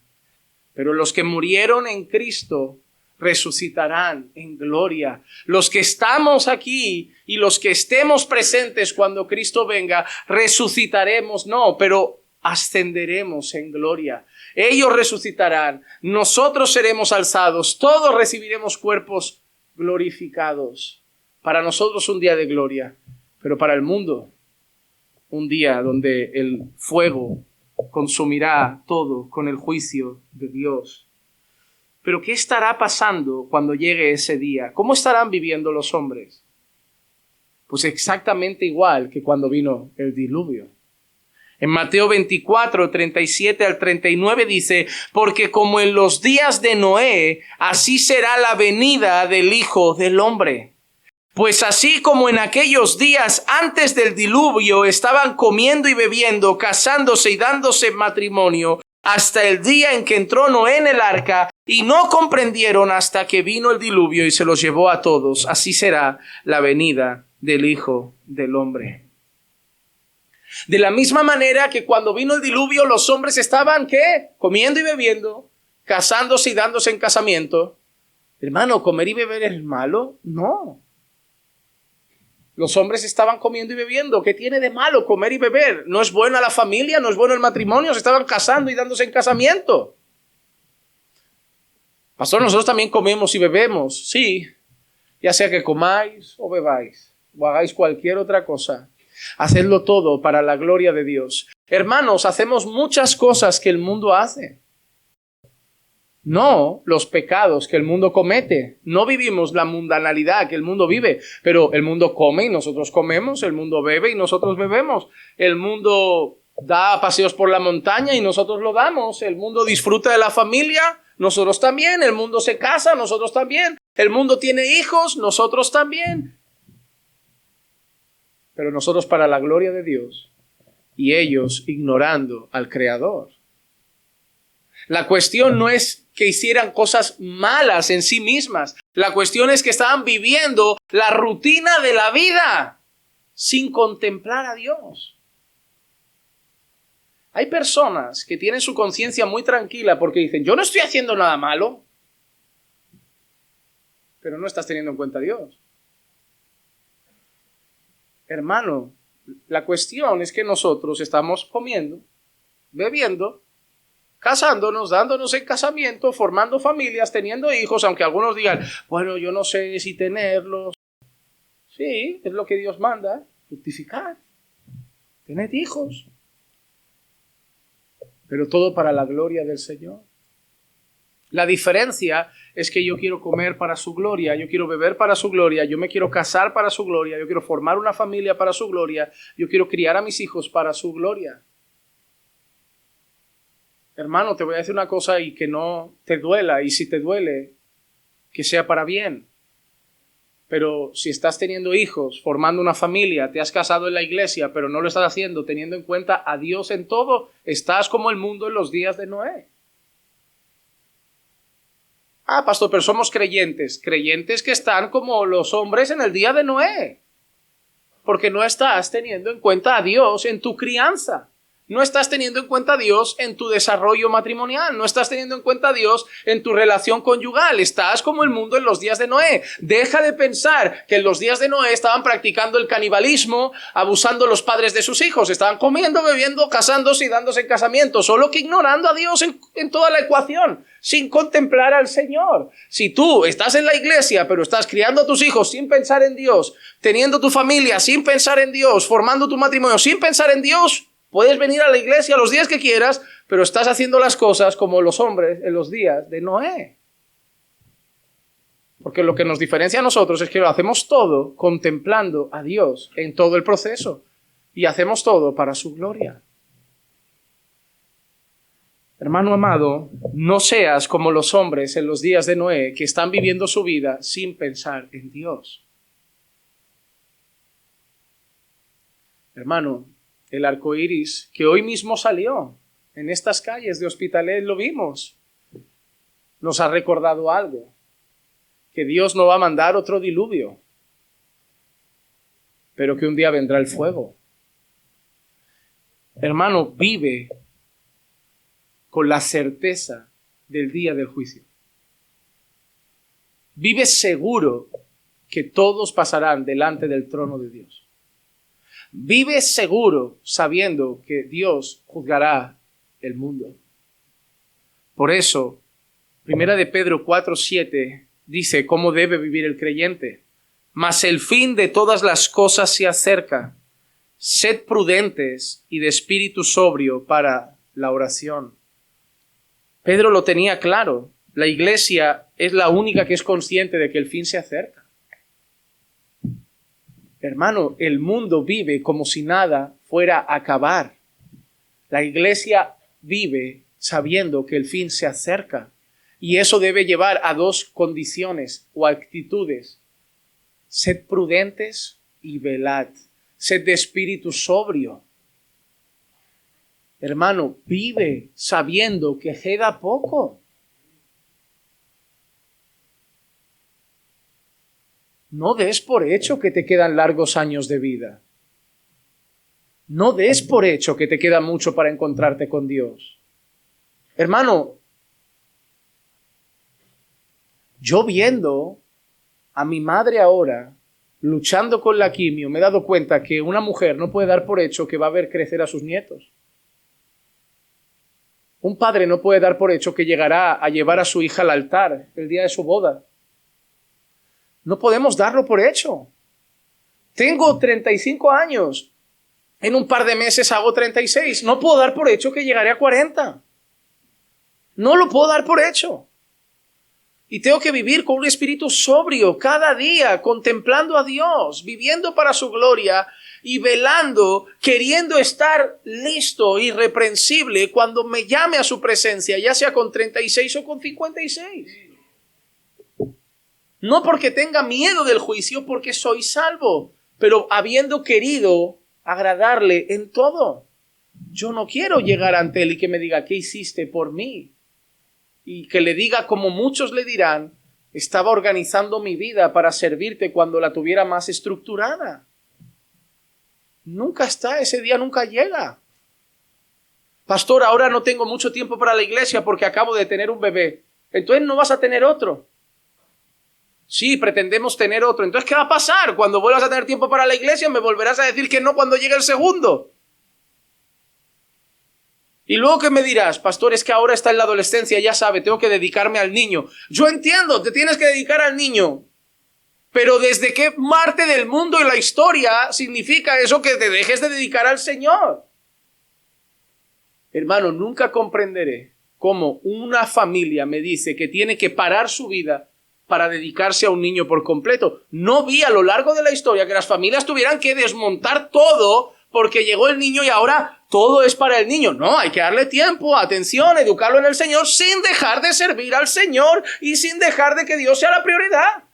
Pero los que murieron en Cristo resucitarán en gloria. Los que estamos aquí y los que estemos presentes cuando Cristo venga, resucitaremos, no, pero ascenderemos en gloria. Ellos resucitarán, nosotros seremos alzados, todos recibiremos cuerpos glorificados. Para nosotros un día de gloria, pero para el mundo un día donde el fuego consumirá todo con el juicio de Dios. Pero ¿qué estará pasando cuando llegue ese día? ¿Cómo estarán viviendo los hombres? Pues exactamente igual que cuando vino el diluvio. En Mateo 24, 37 al 39 dice, porque como en los días de Noé, así será la venida del Hijo del Hombre. Pues así como en aquellos días antes del diluvio estaban comiendo y bebiendo, casándose y dándose matrimonio, hasta el día en que entró Noé en el arca, y no comprendieron hasta que vino el diluvio y se los llevó a todos. Así será la venida del Hijo del Hombre. De la misma manera que cuando vino el diluvio los hombres estaban, ¿qué? Comiendo y bebiendo, casándose y dándose en casamiento. Hermano, ¿comer y beber es malo? No. Los hombres estaban comiendo y bebiendo. ¿Qué tiene de malo comer y beber? ¿No es buena la familia? ¿No es bueno el matrimonio? Se estaban casando y dándose en casamiento. Pastor, nosotros también comemos y bebemos. Sí, ya sea que comáis o bebáis o hagáis cualquier otra cosa. Hacedlo todo para la gloria de Dios. Hermanos, hacemos muchas cosas que el mundo hace. No los pecados que el mundo comete. No vivimos la mundanalidad que el mundo vive, pero el mundo come y nosotros comemos, el mundo bebe y nosotros bebemos, el mundo da paseos por la montaña y nosotros lo damos, el mundo disfruta de la familia, nosotros también, el mundo se casa, nosotros también, el mundo tiene hijos, nosotros también. Pero nosotros para la gloria de Dios y ellos ignorando al Creador. La cuestión no es que hicieran cosas malas en sí mismas. La cuestión es que estaban viviendo la rutina de la vida sin contemplar a Dios. Hay personas que tienen su conciencia muy tranquila porque dicen, yo no estoy haciendo nada malo, pero no estás teniendo en cuenta a Dios. Hermano, la cuestión es que nosotros estamos comiendo, bebiendo, casándonos, dándonos en casamiento, formando familias, teniendo hijos, aunque algunos digan, bueno, yo no sé si tenerlos. Sí, es lo que Dios manda, fructificar, tened hijos. Pero todo para la gloria del Señor. La diferencia es que yo quiero comer para su gloria, yo quiero beber para su gloria, yo me quiero casar para su gloria, yo quiero formar una familia para su gloria, yo quiero criar a mis hijos para su gloria. Hermano, te voy a decir una cosa y que no te duela, y si te duele, que sea para bien. Pero si estás teniendo hijos, formando una familia, te has casado en la iglesia, pero no lo estás haciendo teniendo en cuenta a Dios en todo, estás como el mundo en los días de Noé. Ah, pastor, pero somos creyentes. Creyentes que están como los hombres en el día de Noé. Porque no estás teniendo en cuenta a Dios en tu crianza. No estás teniendo en cuenta a Dios en tu desarrollo matrimonial. No estás teniendo en cuenta a Dios en tu relación conyugal. Estás como el mundo en los días de Noé. Deja de pensar que en los días de Noé estaban practicando el canibalismo, abusando los padres de sus hijos. Estaban comiendo, bebiendo, casándose y dándose en casamiento. Solo que ignorando a Dios en toda la ecuación, sin contemplar al Señor. Si tú estás en la iglesia, pero estás criando a tus hijos sin pensar en Dios, teniendo tu familia sin pensar en Dios, formando tu matrimonio sin pensar en Dios, Puedes venir a la iglesia los días que quieras, pero estás haciendo las cosas como los hombres en los días de Noé. Porque lo que nos diferencia a nosotros es que lo hacemos todo contemplando a Dios en todo el proceso. Y hacemos todo para su gloria. Hermano amado, no seas como los hombres en los días de Noé que están viviendo su vida sin pensar en Dios. Hermano, el arco iris que hoy mismo salió en estas calles de Hospitalet, lo vimos, nos ha recordado algo, que Dios no va a mandar otro diluvio, pero que un día vendrá el fuego. Hermano, vive con la certeza del día del juicio. Vive seguro que todos pasarán delante del trono de Dios. Vive seguro sabiendo que Dios juzgará el mundo. Por eso, 1 de Pedro 4:7 dice cómo debe vivir el creyente. Mas el fin de todas las cosas se acerca. Sed prudentes y de espíritu sobrio para la oración. Pedro lo tenía claro. La iglesia es la única que es consciente de que el fin se acerca. Hermano, el mundo vive como si nada fuera a acabar. La iglesia vive sabiendo que el fin se acerca. Y eso debe llevar a dos condiciones o actitudes. Sed prudentes y velad. Sed de espíritu sobrio. Hermano, vive sabiendo que queda poco. No des por hecho que te quedan largos años de vida. No des por hecho que te queda mucho para encontrarte con Dios. Hermano, yo viendo a mi madre ahora luchando con la quimio, me he dado cuenta que una mujer no puede dar por hecho que va a ver crecer a sus nietos. Un padre no puede dar por hecho que llegará a llevar a su hija al altar el día de su boda. No podemos darlo por hecho. Tengo 35 años. En un par de meses hago 36. No puedo dar por hecho que llegaré a 40. No lo puedo dar por hecho. Y tengo que vivir con un espíritu sobrio cada día, contemplando a Dios, viviendo para su gloria y velando, queriendo estar listo, irreprensible, cuando me llame a su presencia, ya sea con 36 o con 56. No porque tenga miedo del juicio, porque soy salvo, pero habiendo querido agradarle en todo. Yo no quiero llegar ante él y que me diga, ¿qué hiciste por mí? Y que le diga, como muchos le dirán, estaba organizando mi vida para servirte cuando la tuviera más estructurada. Nunca está, ese día nunca llega. Pastor, ahora no tengo mucho tiempo para la iglesia porque acabo de tener un bebé. Entonces no vas a tener otro. Sí, pretendemos tener otro. Entonces, ¿qué va a pasar? Cuando vuelvas a tener tiempo para la iglesia, me volverás a decir que no cuando llegue el segundo. Y luego, ¿qué me dirás? Pastor, es que ahora está en la adolescencia, ya sabe, tengo que dedicarme al niño. Yo entiendo, te tienes que dedicar al niño. Pero ¿desde qué parte del mundo y la historia significa eso que te dejes de dedicar al Señor? Hermano, nunca comprenderé cómo una familia me dice que tiene que parar su vida para dedicarse a un niño por completo. No vi a lo largo de la historia que las familias tuvieran que desmontar todo porque llegó el niño y ahora todo es para el niño. No, hay que darle tiempo, atención, educarlo en el Señor sin dejar de servir al Señor y sin dejar de que Dios sea la prioridad.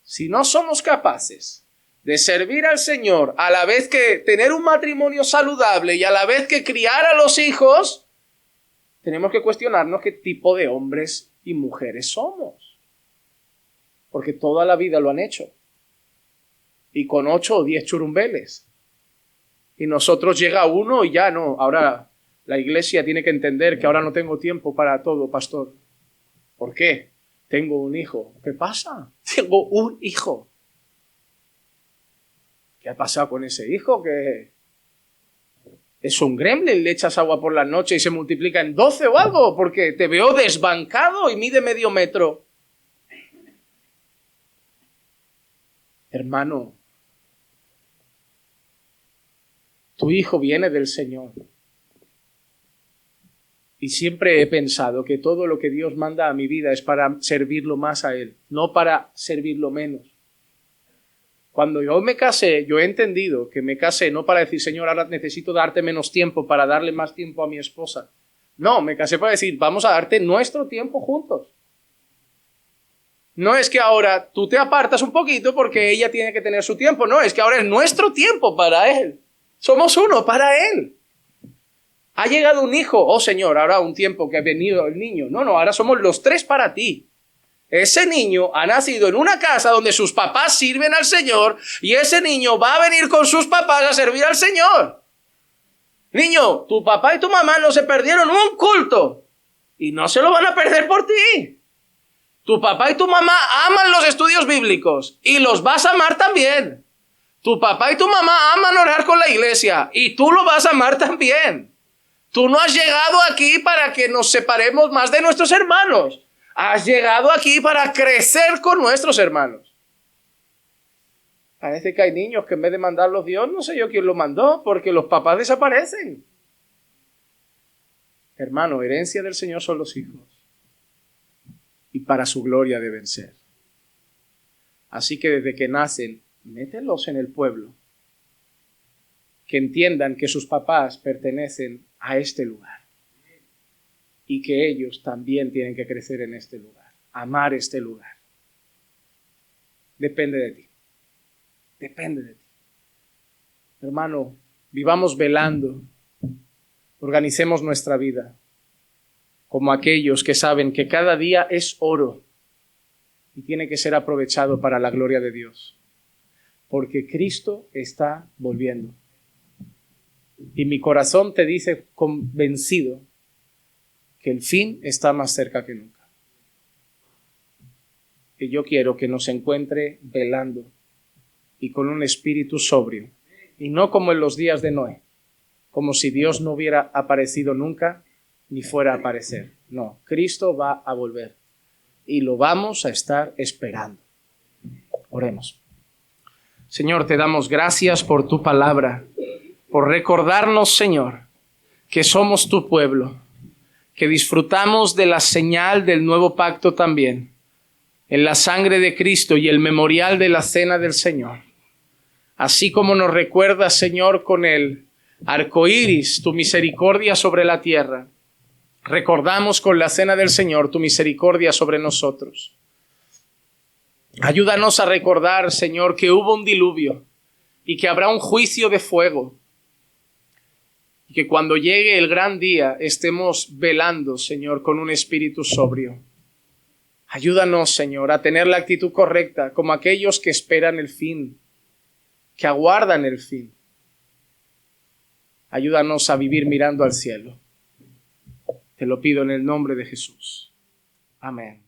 Si no somos capaces de servir al Señor a la vez que tener un matrimonio saludable y a la vez que criar a los hijos, tenemos que cuestionarnos qué tipo de hombres y mujeres somos. Porque toda la vida lo han hecho. Y con 8 o 10 churumbeles. Y nosotros llega uno y ya no. Ahora la iglesia tiene que entender que ahora no tengo tiempo para todo, pastor. ¿Por qué? Tengo un hijo. ¿Qué pasa? Tengo un hijo. ¿Qué ha pasado con ese hijo? Que es un gremlin, le echas agua por la noche y se multiplica en 12 o algo, porque te veo desbancado y mide medio metro. Hermano, Tu hijo viene del Señor. Y siempre he pensado que todo lo que Dios manda a mi vida es para servirlo más a Él, no para servirlo menos. Cuando yo me casé, yo he entendido que me casé no para decir, Señor, ahora necesito darte menos tiempo para darle más tiempo a mi esposa. No, me casé para decir, vamos a darte nuestro tiempo juntos. No es que ahora tú te apartas un poquito porque ella tiene que tener su tiempo. No, es que ahora es nuestro tiempo para Él. Somos uno para Él. Ha llegado un hijo, oh Señor, ahora un tiempo que ha venido el niño. No, ahora somos los tres para ti. Ese niño ha nacido en una casa donde sus papás sirven al Señor y ese niño va a venir con sus papás a servir al Señor. Niño, tu papá y tu mamá no se perdieron un culto y no se lo van a perder por ti. Tu papá y tu mamá aman los estudios bíblicos y los vas a amar también. Tu papá y tu mamá aman orar con la iglesia y tú lo vas a amar también. Tú no has llegado aquí para que nos separemos más de nuestros hermanos. Has llegado aquí para crecer con nuestros hermanos. Parece que hay niños que en vez de mandarlos Dios, no sé yo quién los mandó, porque los papás desaparecen. Hermano, herencia del Señor son los hijos. Y para su gloria deben ser. Así que desde que nacen, mételos en el pueblo. Que entiendan que sus papás pertenecen a este lugar. Y que ellos también tienen que crecer en este lugar. Amar este lugar. Depende de ti. Depende de ti. Hermano, vivamos velando. Organicemos nuestra vida como aquellos que saben que cada día es oro y tiene que ser aprovechado para la gloria de Dios. Porque Cristo está volviendo. Y mi corazón te dice convencido que el fin está más cerca que nunca. Y yo quiero que nos encuentre velando y con un espíritu sobrio. Y no como en los días de Noé, como si Dios no hubiera aparecido nunca ni fuera a aparecer. No, Cristo va a volver y lo vamos a estar esperando. Oremos. Señor, te damos gracias por tu palabra, por recordarnos, Señor, que somos tu pueblo, que disfrutamos de la señal del nuevo pacto también, en la sangre de Cristo y el memorial de la cena del Señor. Así como nos recuerdas, Señor, con el arco iris, tu misericordia sobre la tierra, recordamos con la cena del Señor tu misericordia sobre nosotros. Ayúdanos a recordar, Señor, que hubo un diluvio y que habrá un juicio de fuego. Y que cuando llegue el gran día estemos velando, Señor, con un espíritu sobrio. Ayúdanos, Señor, a tener la actitud correcta como aquellos que esperan el fin, que aguardan el fin. Ayúdanos a vivir mirando al cielo. Te lo pido en el nombre de Jesús. Amén.